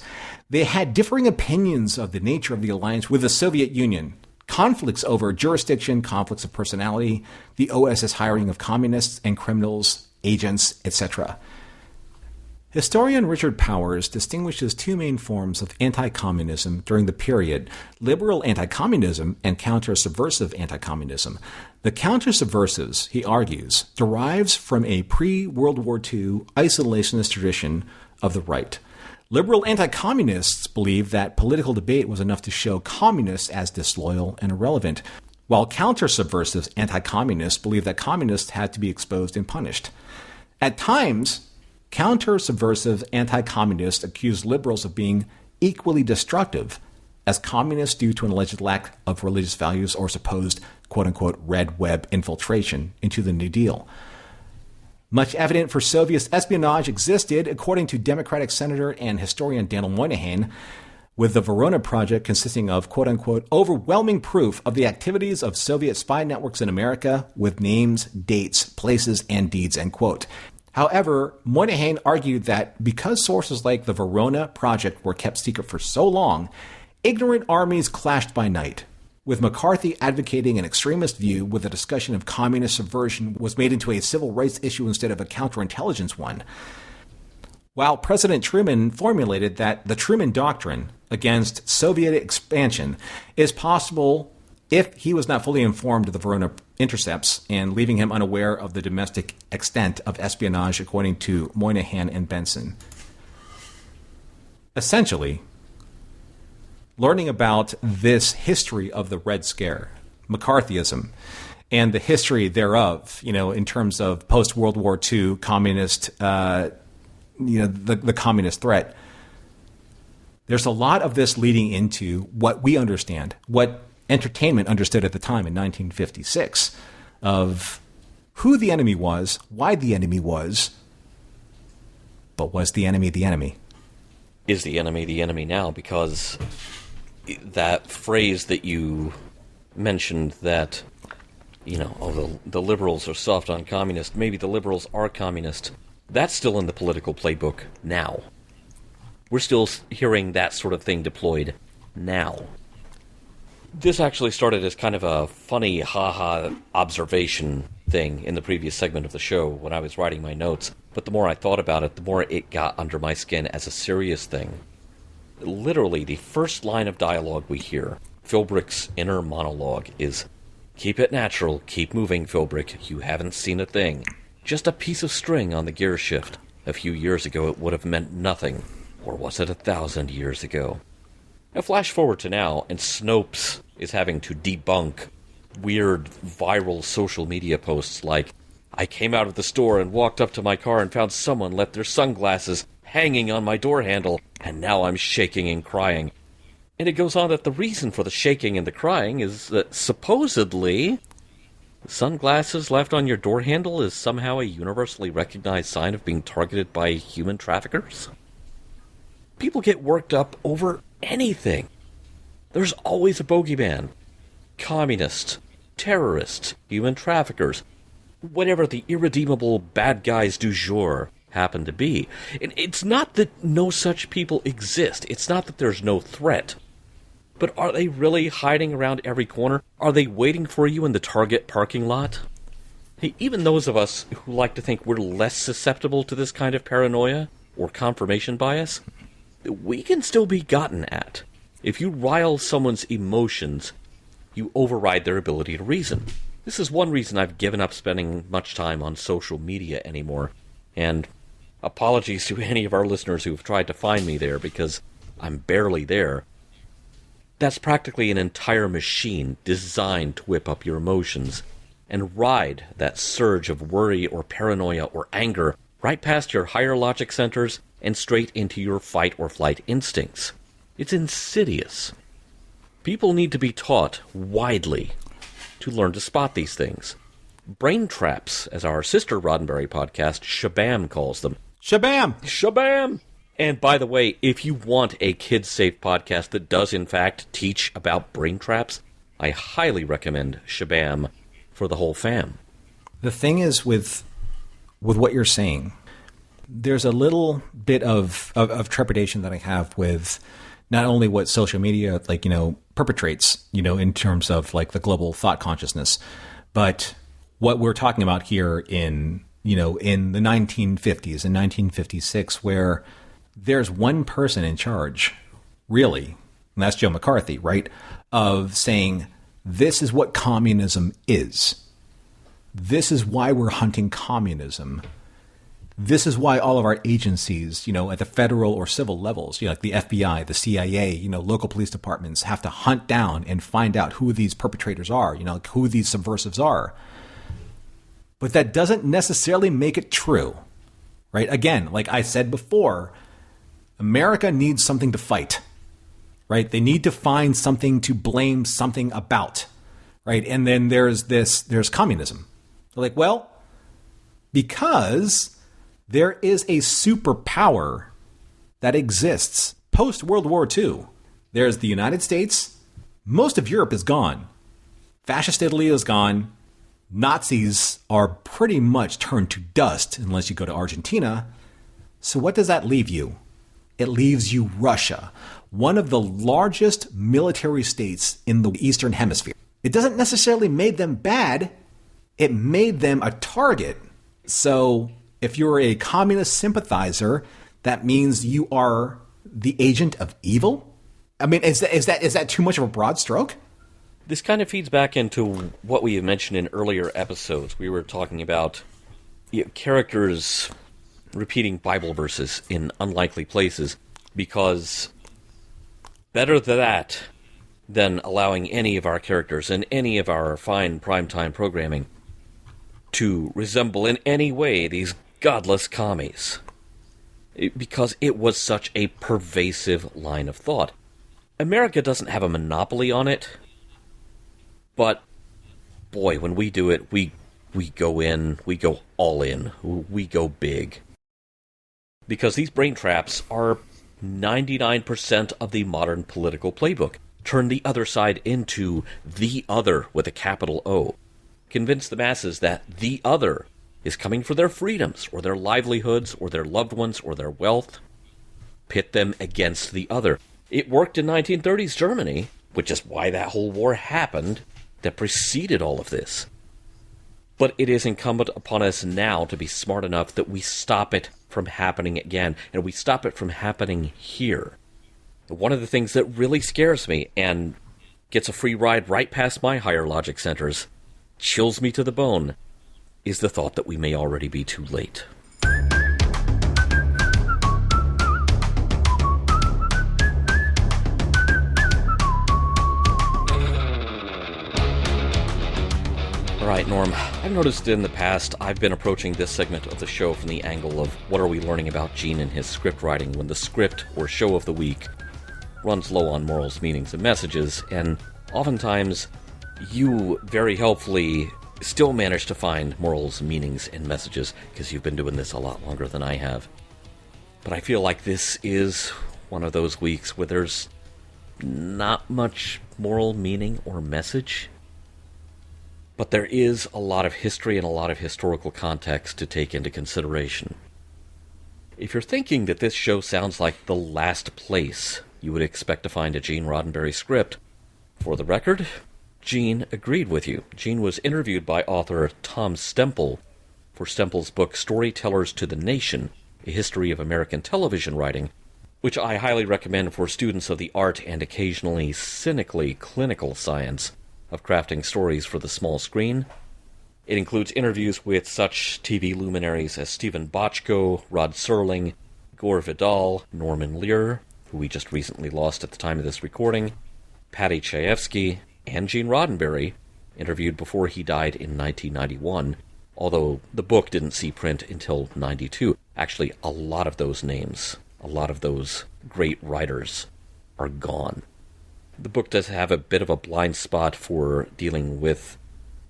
S5: They had differing opinions of the nature of the alliance with the Soviet Union, conflicts over jurisdiction, conflicts of personality, the OSS hiring of communists and criminals, agents, etc. Historian Richard Powers distinguishes two main forms of anti-communism during the period: liberal anti-communism and counter-subversive anti-communism. The counter-subversives, he argues, derives from a pre-World War II isolationist tradition of the right. Liberal anti-communists believed that political debate was enough to show communists as disloyal and irrelevant, while counter-subversive anti-communists believed that communists had to be exposed and punished. At times, counter-subversive anti-communists accused liberals of being equally destructive as communists due to an alleged lack of religious values or supposed quote-unquote red web infiltration into the New Deal. Much evidence for Soviet espionage existed, according to Democratic Senator and historian Daniel Moynihan, with the Verona Project consisting of quote-unquote overwhelming proof of the activities of Soviet spy networks in America with names, dates, places, and deeds, end quote. However, Moynihan argued that because sources like the Verona Project were kept secret for so long, ignorant armies clashed by night, with McCarthy advocating an extremist view where the discussion of communist subversion was made into a civil rights issue instead of a counterintelligence one. While President Truman formulated that the Truman Doctrine against Soviet expansion is possible if he was not fully informed of the Verona intercepts and leaving him unaware of the domestic extent of espionage, according to Moynihan and Benson. Essentially, learning about this history of the Red Scare, McCarthyism, and the history thereof, in terms of post-World War II communist, the communist threat, there's a lot of this leading into what we understand, what entertainment understood at the time in 1956, of who the enemy was, why the enemy was, but was the enemy the enemy?
S4: Is the enemy now? Because that phrase that you mentioned that, the liberals are soft on communist, maybe the liberals are communist, that's still in the political playbook now. We're still hearing that sort of thing deployed now. This actually started as kind of a funny, ha-ha observation thing in the previous segment of the show when I was writing my notes. But the more I thought about it, the more it got under my skin as a serious thing. Literally, the first line of dialogue we hear, Philbrick's inner monologue, is, "Keep it natural, keep moving, Philbrick, you haven't seen a thing. Just a piece of string on the gear shift. A few years ago it would have meant nothing. Or was it 1,000 years ago?" Now flash forward to now, and Snopes is having to debunk weird viral social media posts like, "I came out of the store and walked up to my car and found someone left their sunglasses hanging on my door handle, and now I'm shaking and crying." And it goes on that the reason for the shaking and the crying is that supposedly the sunglasses left on your door handle is somehow a universally recognized sign of being targeted by human traffickers. People get worked up over anything. There's always a bogeyman. Communists, terrorists, human traffickers, whatever the irredeemable bad guys du jour happen to be. And it's not that no such people exist. It's not that there's no threat. But are they really hiding around every corner? Are they waiting for you in the Target parking lot? Hey, even those of us who like to think we're less susceptible to this kind of paranoia or confirmation bias, we can still be gotten at. If you rile someone's emotions, you override their ability to reason. This is one reason I've given up spending much time on social media anymore. And apologies to any of our listeners who've tried to find me there, because I'm barely there. That's practically an entire machine designed to whip up your emotions and ride that surge of worry or paranoia or anger right past your higher logic centers and straight into your fight or flight instincts. It's insidious. People need to be taught widely to learn to spot these things. Brain traps, as our sister Roddenberry podcast, Shabam, calls them.
S5: Shabam!
S4: Shabam! And by the way, if you want a kid-safe podcast that does in fact teach about brain traps, I highly recommend Shabam for the whole fam.
S5: The thing is with what you're saying, there's a little bit of trepidation that I have with not only what social media, perpetrates, in terms of like the global thought consciousness, but what we're talking about here in the 1950s and 1956, where there's one person in charge, really, and that's Joe McCarthy, right, of saying, this is what communism is. This is why we're hunting communism. This is why all of our agencies, at the federal or civil levels, like the FBI, the CIA, local police departments have to hunt down and find out who these perpetrators are, who these subversives are. But that doesn't necessarily make it true, right? Again, like I said before, America needs something to fight, right? They need to find something to blame something about, right? And then there's communism. They're like, well, because there is a superpower that exists post-World War II. There's the United States. Most of Europe is gone. Fascist Italy is gone. Nazis are pretty much turned to dust unless you go to Argentina. So what does that leave you? It leaves you Russia, one of the largest military states in the Eastern Hemisphere. It doesn't necessarily make them bad. It made them a target. So if you're a communist sympathizer, that means you are the agent of evil? I mean, is that too much of a broad stroke?
S4: This kind of feeds back into what we have mentioned in earlier episodes. We were talking about characters repeating Bible verses in unlikely places, because better that than allowing any of our characters in any of our fine primetime programming to resemble in any way these godless commies. Because it was such a pervasive line of thought. America doesn't have a monopoly on it, but boy, when we do it, we go in, we go all in, we go big. Because these brain traps are 99% of the modern political playbook. Turn the other side into the other with a capital O. Convince the masses that the other is coming for their freedoms, or their livelihoods, or their loved ones, or their wealth. Pit them against the other. It worked in 1930s Germany. which is why that whole war happened that preceded all of this. But it is incumbent upon us now to be smart enough that we stop it from happening again, and we stop it from happening here. One of the things that really scares me, and gets a free ride right past my higher logic centers, chills me to the bone, is the thought that we may already be too late. Alright, Norm, I've noticed in the past I've been approaching this segment of the show from the angle of what are we learning about Gene and his script writing when the script or show of the week runs low on morals, meanings, and messages, and oftentimes you very helpfully still manage to find morals, meanings, and messages because you've been doing this a lot longer than I have. But I feel like this is one of those weeks where there's not much moral meaning or message. But there is a lot of history and a lot of historical context to take into consideration. If you're thinking that this show sounds like the last place you would expect to find a Gene Roddenberry script, for the record, Gene agreed with you. Gene was interviewed by author Tom Stemple for Stemple's book Storytellers to the Nation, A History of American Television Writing, which I highly recommend for students of the art and occasionally cynically clinical science of crafting stories for the small screen. It includes interviews with such TV luminaries as Stephen Bochco, Rod Serling, Gore Vidal, Norman Lear, who we just recently lost at the time of this recording, Patty Chayefsky, and Gene Roddenberry, interviewed before he died in 1991, although the book didn't see print until 92. Actually, a lot of those names, a lot of those great writers are gone. The book does have a bit of a blind spot for dealing with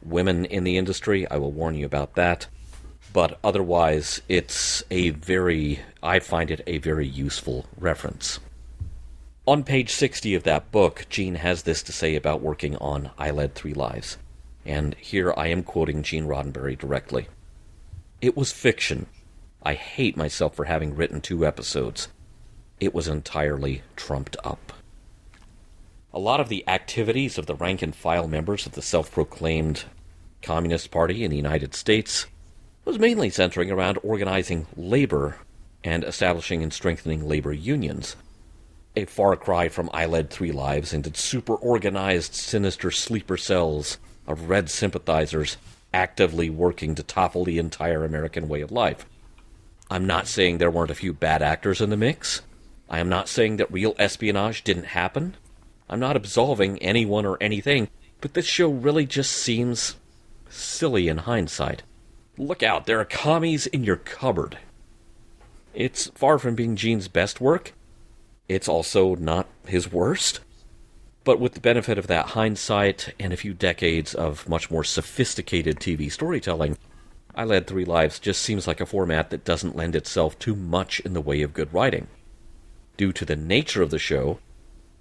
S4: women in the industry. I will warn you about that. But otherwise, I find it a very useful reference. On page 60 of that book, Gene has this to say about working on I Led Three Lives. And here I am quoting Gene Roddenberry directly. "It was fiction. I hate myself for having written 2 episodes. It was entirely trumped up. A lot of the activities of the rank-and-file members of the self-proclaimed Communist Party in the United States was mainly centering around organizing labor and establishing and strengthening labor unions. A far cry from I Led Three Lives into super-organized, sinister sleeper cells of red sympathizers actively working to topple the entire American way of life. I'm not saying there weren't a few bad actors in the mix. I am not saying that real espionage didn't happen. I'm not absolving anyone or anything, but this show really just seems silly in hindsight. Look out, there are commies in your cupboard." It's far from being Gene's best work. It's also not his worst. But with the benefit of that hindsight and a few decades of much more sophisticated TV storytelling, I Led Three Lives just seems like a format that doesn't lend itself too much in the way of good writing. Due to the nature of the show,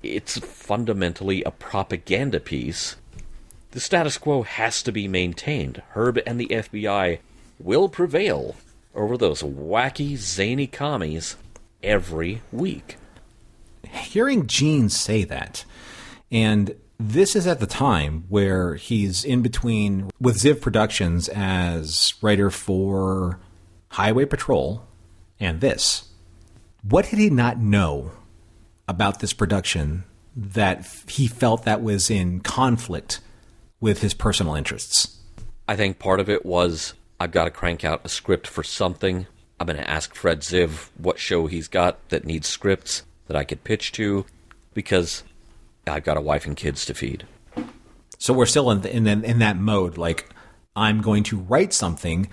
S4: it's fundamentally a propaganda piece. The status quo has to be maintained. Herb and the FBI will prevail over those wacky, zany commies every week.
S5: Hearing Gene say that, and this is at the time where he's in between with Ziv Productions as writer for Highway Patrol and this. What did he not know about this production that he felt that was in conflict with his personal interests?
S4: I think part of it was, I've got to crank out a script for something. I'm going to ask Fred Ziv what show he's got that needs scripts that I could pitch to, because I've got a wife and kids to feed.
S5: So we're still in that mode, like, I'm going to write something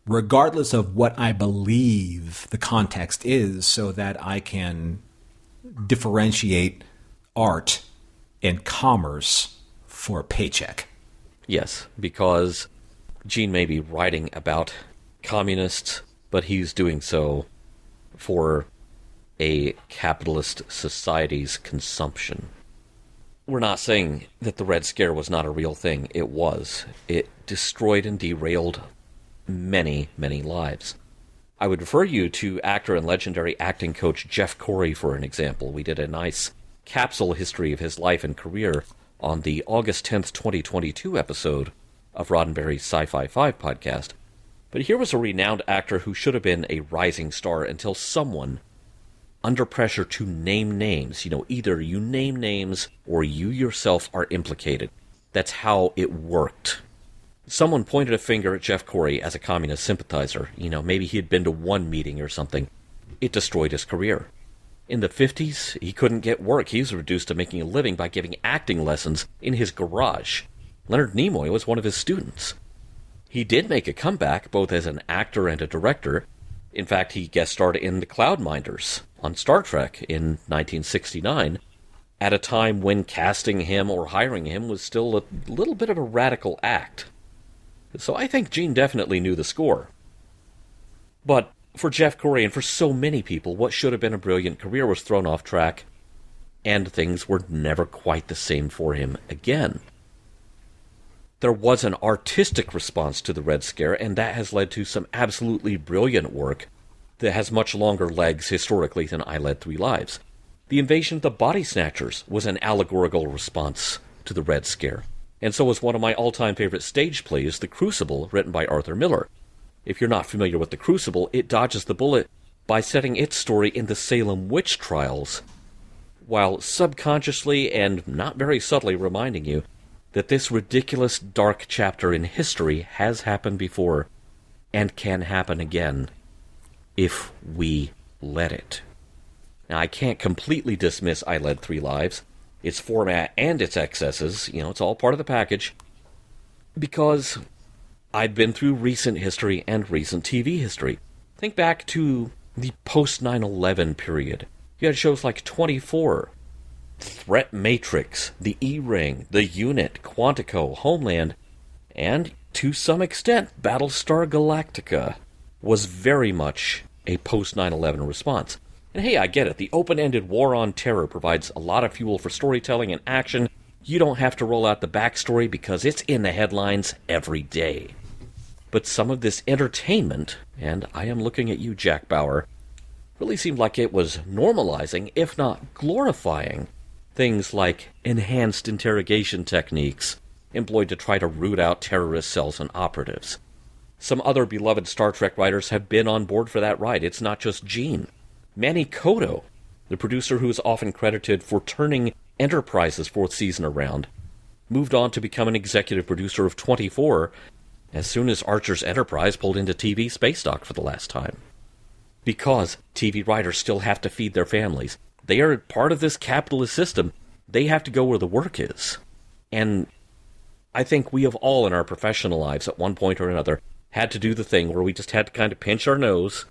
S5: regardless of what I believe the context is so that I can differentiate art and commerce for a paycheck.
S4: Yes, because Gene may be writing about communists, but he's doing so for a capitalist society's consumption. We're not saying that the Red Scare was not a real thing. It was. It destroyed and derailed many, many lives. I would refer you to actor and legendary acting coach Jeff Corey for an example. We did a nice capsule history of his life and career on the August 10th, 2022 episode of Roddenberry's Sci-Fi 5 podcast. But here was a renowned actor who should have been a rising star until someone, under pressure to name names, either you name names or you yourself are implicated. That's how it worked. Someone pointed a finger at Jeff Corey as a communist sympathizer. Maybe he had been to one meeting or something. It destroyed his career. In the 50s, he couldn't get work. He was reduced to making a living by giving acting lessons in his garage. Leonard Nimoy was one of his students. He did make a comeback, both as an actor and a director. In fact, he guest starred in The Cloudminders on Star Trek in 1969, at a time when casting him or hiring him was still a little bit of a radical act. So I think Gene definitely knew the score. But for Jeff Corey and for so many people, what should have been a brilliant career was thrown off track, and things were never quite the same for him again. There was an artistic response to the Red Scare, and that has led to some absolutely brilliant work that has much longer legs historically than I Led Three Lives. The Invasion of the Body Snatchers was an allegorical response to the Red Scare, and so was one of my all-time favorite stage plays, The Crucible, written by Arthur Miller. If you're not familiar with The Crucible, it dodges the bullet by setting its story in the Salem witch trials, while subconsciously and not very subtly reminding you that this ridiculous dark chapter in history has happened before and can happen again if we let it. Now, I can't completely dismiss I Led Three Lives, its format and its excesses, it's all part of the package, because I've been through recent history and recent TV history. Think back to the post-9/11 period. You had shows like 24, Threat Matrix, The E-Ring, The Unit, Quantico, Homeland, and, to some extent, Battlestar Galactica was very much a post-9/11 response. And hey, I get it. The open-ended war on terror provides a lot of fuel for storytelling and action. You don't have to roll out the backstory because it's in the headlines every day. But some of this entertainment, and I am looking at you, Jack Bauer, really seemed like it was normalizing, if not glorifying, things like enhanced interrogation techniques employed to try to root out terrorist cells and operatives. Some other beloved Star Trek writers have been on board for that ride. It's not just Gene. Manny Coto, the producer who is often credited for turning Enterprise's fourth season around, moved on to become an executive producer of 24 as soon as Archer's Enterprise pulled into TV space dock for the last time. Because TV writers still have to feed their families. They are part of this capitalist system. They have to go where the work is. And I think we have all in our professional lives at one point or another had to do the thing where we just had to kind of pinch our nose,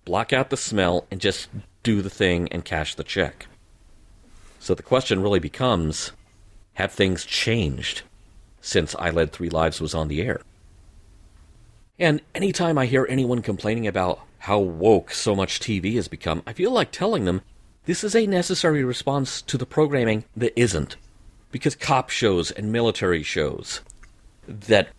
S4: block out the smell, and just do the thing and cash the check. So the question really becomes, have things changed since I Led Three Lives was on the air? And anytime I hear anyone complaining about how woke so much TV has become, I feel like telling them this is a necessary response to the programming that isn't. Because cop shows and military shows that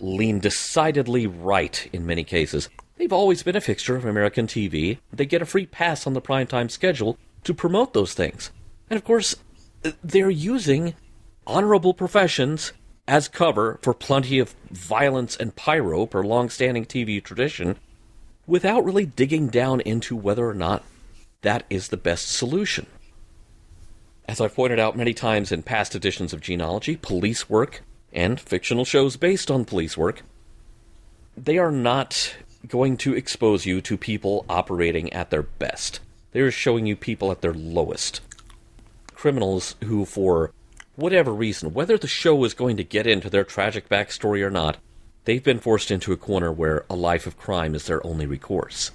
S4: lean decidedly right in many cases, they've always been a fixture of American TV. They get a free pass on the primetime schedule to promote those things. And of course, they're using honorable professions as cover for plenty of violence and pyro per long-standing TV tradition, without really digging down into whether or not that is the best solution. As I've pointed out many times in past editions of Gene-ology, police work and fictional shows based on police work, they are not going to expose you to people operating at their best. They're showing you people at their lowest. Criminals who, for whatever reason, whether the show is going to get into their tragic backstory or not, they've been forced into a corner where a life of crime is their only recourse.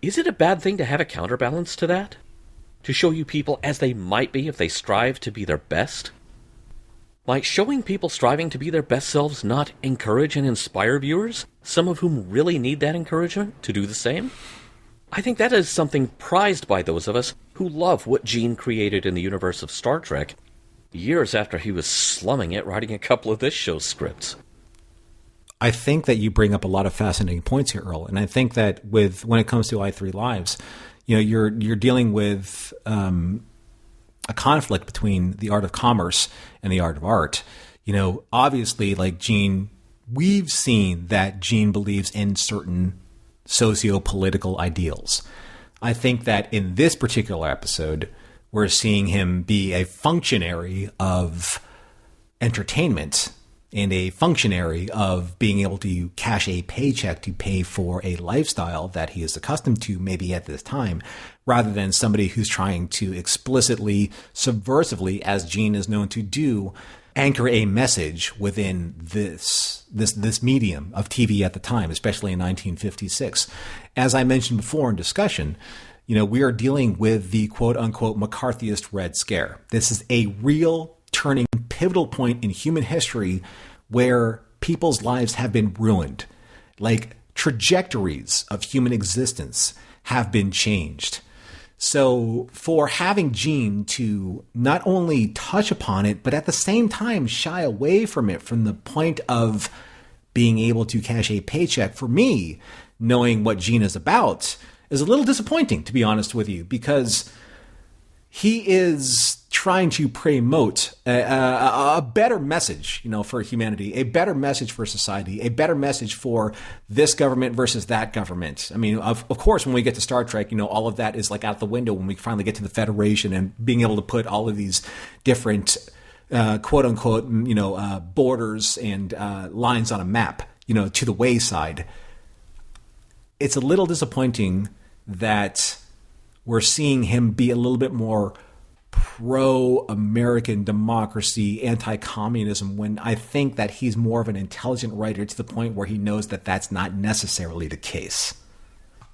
S4: Is it a bad thing to have a counterbalance to that? To show you people as they might be if they strive to be their best? Might showing people striving to be their best selves not encourage and inspire viewers, some of whom really need that encouragement, to do the same? I think that is something prized by those of us who love what Gene created in the universe of Star Trek, years after he was slumming it writing a couple of this show's scripts.
S5: I think that you bring up a lot of fascinating points here, Earl. And I think that when it comes to I Three Lives, you're dealing with a conflict between the art of commerce and the art of art. Obviously, like Gene, we've seen that Gene believes in certain socio-political ideals. I think that in this particular episode, we're seeing him be a functionary of entertainment and a functionary of being able to cash a paycheck to pay for a lifestyle that he is accustomed to maybe at this time, rather than somebody who's trying to explicitly, subversively, as Gene is known to do, anchor a message within this medium of TV at the time, especially in 1956. As I mentioned before in discussion, we are dealing with the quote-unquote McCarthyist Red Scare. This is a real turning pivotal point in human history where people's lives have been ruined. Like, trajectories of human existence have been changed. So for having Gene to not only touch upon it, but at the same time shy away from it from the point of being able to cash a paycheck, for me, knowing what Gene is about, is a little disappointing, to be honest with you, because he is trying to promote a better message, for humanity, a better message for society, a better message for this government versus that government. I mean, of course, when we get to Star Trek, all of that is like out the window when we finally get to the Federation and being able to put all of these different quote unquote, borders and lines on a map, to the wayside. It's a little disappointing that we're seeing him be a little bit more pro-American democracy, anti-communism, when I think that he's more of an intelligent writer to the point where he knows that that's not necessarily the case.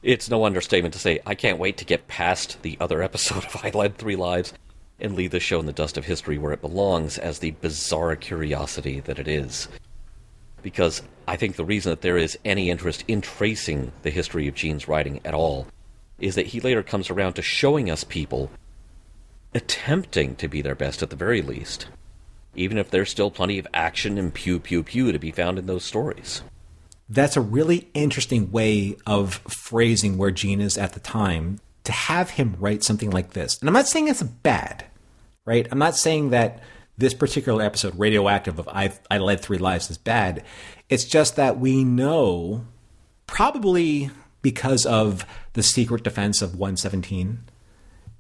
S4: It's no understatement to say I can't wait to get past the other episode of I Led 3 Lives and leave the show in the dust of history where it belongs as the bizarre curiosity that it is. Because I think the reason that there is any interest in tracing the history of Gene's writing at all is that he later comes around to showing us people attempting to be their best at the very least, even if there's still plenty of action and pew pew pew to be found in those stories.
S5: That's a really interesting way of phrasing where Gene is at the time, to have him write something like this. And I'm not saying it's bad, right? I'm not saying that this particular episode, Radioactive of I Led 3 Lives, is bad. It's just that we know, probably because of the secret defense of 117,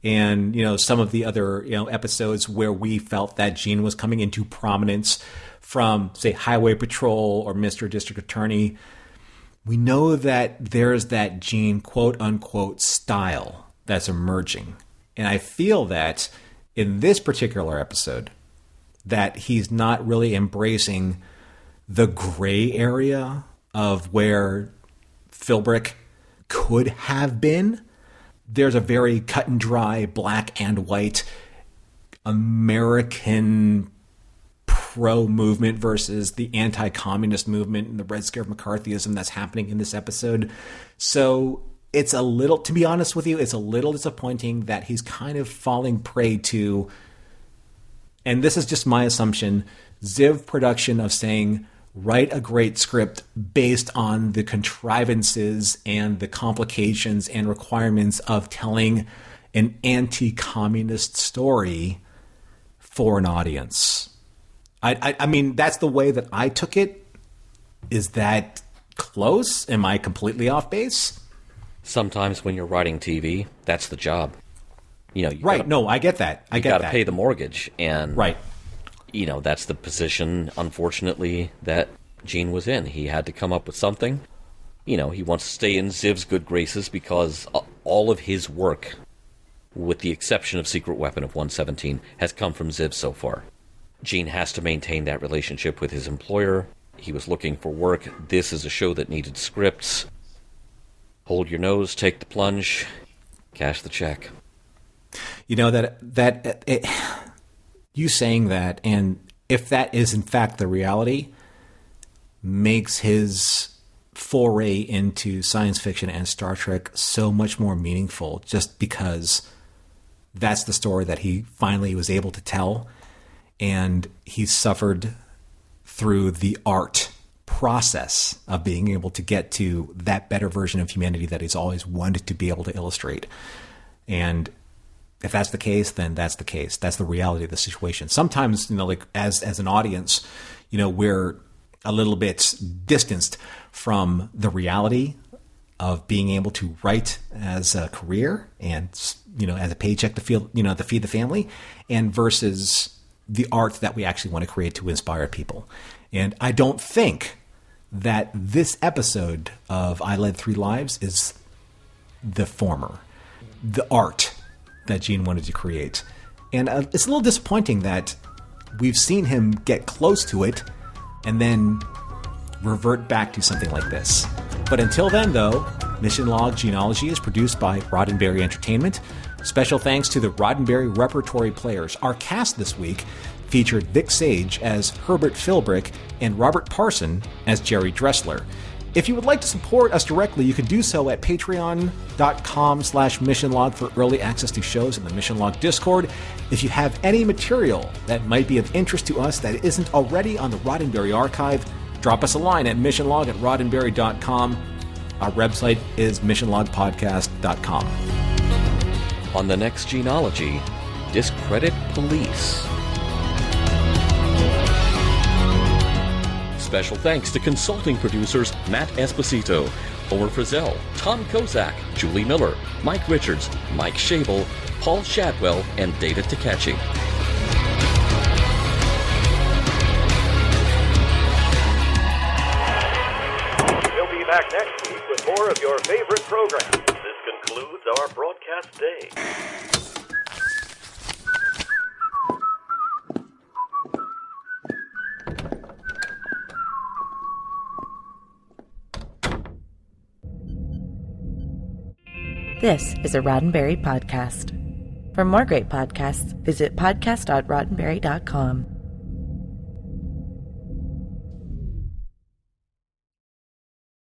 S5: and some of the other episodes where we felt that Gene was coming into prominence from, say, Highway Patrol or Mr. District Attorney, we know that there's that Gene quote unquote style that's emerging. And I feel that in this particular episode, that he's not really embracing the gray area of where Philbrick could have been. There's a very cut and dry, black and white American pro-movement versus the anti-communist movement and the Red Scare of McCarthyism that's happening in this episode. So it's a little, to be honest with you, it's a little disappointing that he's kind of falling prey to, and this is just my assumption, Ziv production of saying, write a great script based on the contrivances and the complications and requirements of telling an anti-communist story for an audience. I mean, that's the way that I took it. Is that close? Am I completely off base?
S4: Sometimes when you're writing TV, that's the job.
S5: Right. No, I get that. I get that.
S4: You got to pay the mortgage. And
S5: right.
S4: That's the position, unfortunately, that Gene was in. He had to come up with something. He wants to stay in Ziv's good graces because all of his work, with the exception of Secret Weapon of 117, has come from Ziv so far. Gene has to maintain that relationship with his employer. He was looking for work. This is a show that needed scripts. Hold your nose, take the plunge, cash the check. You saying that, and if that is in fact the reality, makes his foray into science fiction and Star Trek so much more meaningful, just because that's the story that he finally was able to tell, and he suffered through the art process of being able to get to that better version of humanity that he's always wanted to be able to illustrate. And
S5: if that's the case, then that's the case. That's the reality of the situation. Sometimes, like as an audience, we're a little bit distanced from the reality of being able to write as a career and, as a paycheck to feed the family, and versus the art that we actually want to create to inspire people. And I don't think that this episode of I Led 3 Lives is the former, the art that Gene wanted to create. And it's a little disappointing that we've seen him get close to it and then revert back to something like this. But until then, though, Mission Log Gene-ology is produced by Roddenberry Entertainment. Special thanks to the Roddenberry Repertory Players. Our cast this week featured Vic Sage as Herbert Philbrick and Robert Parson as Jerry Dressler. If you would like to support us directly, you can do so at patreon.com/missionlog for early access to shows in the Mission Log Discord. If you have any material that might be of interest to us that isn't already on the Roddenberry archive, drop us a line at missionlog@roddenberry.com. Our website is missionlogpodcast.com.
S4: On the next Gene-ology, discredit police. Special thanks to consulting producers Matt Esposito, Homer Frizzell, Tom Kozak, Julie Miller, Mike Richards, Mike Schabel, Paul Shadwell, and David Takachi.
S2: We'll be back next week with more of your favorite programs. This concludes our broadcast day.
S1: This is a Roddenberry podcast. For more great podcasts, visit podcast.roddenberry.com.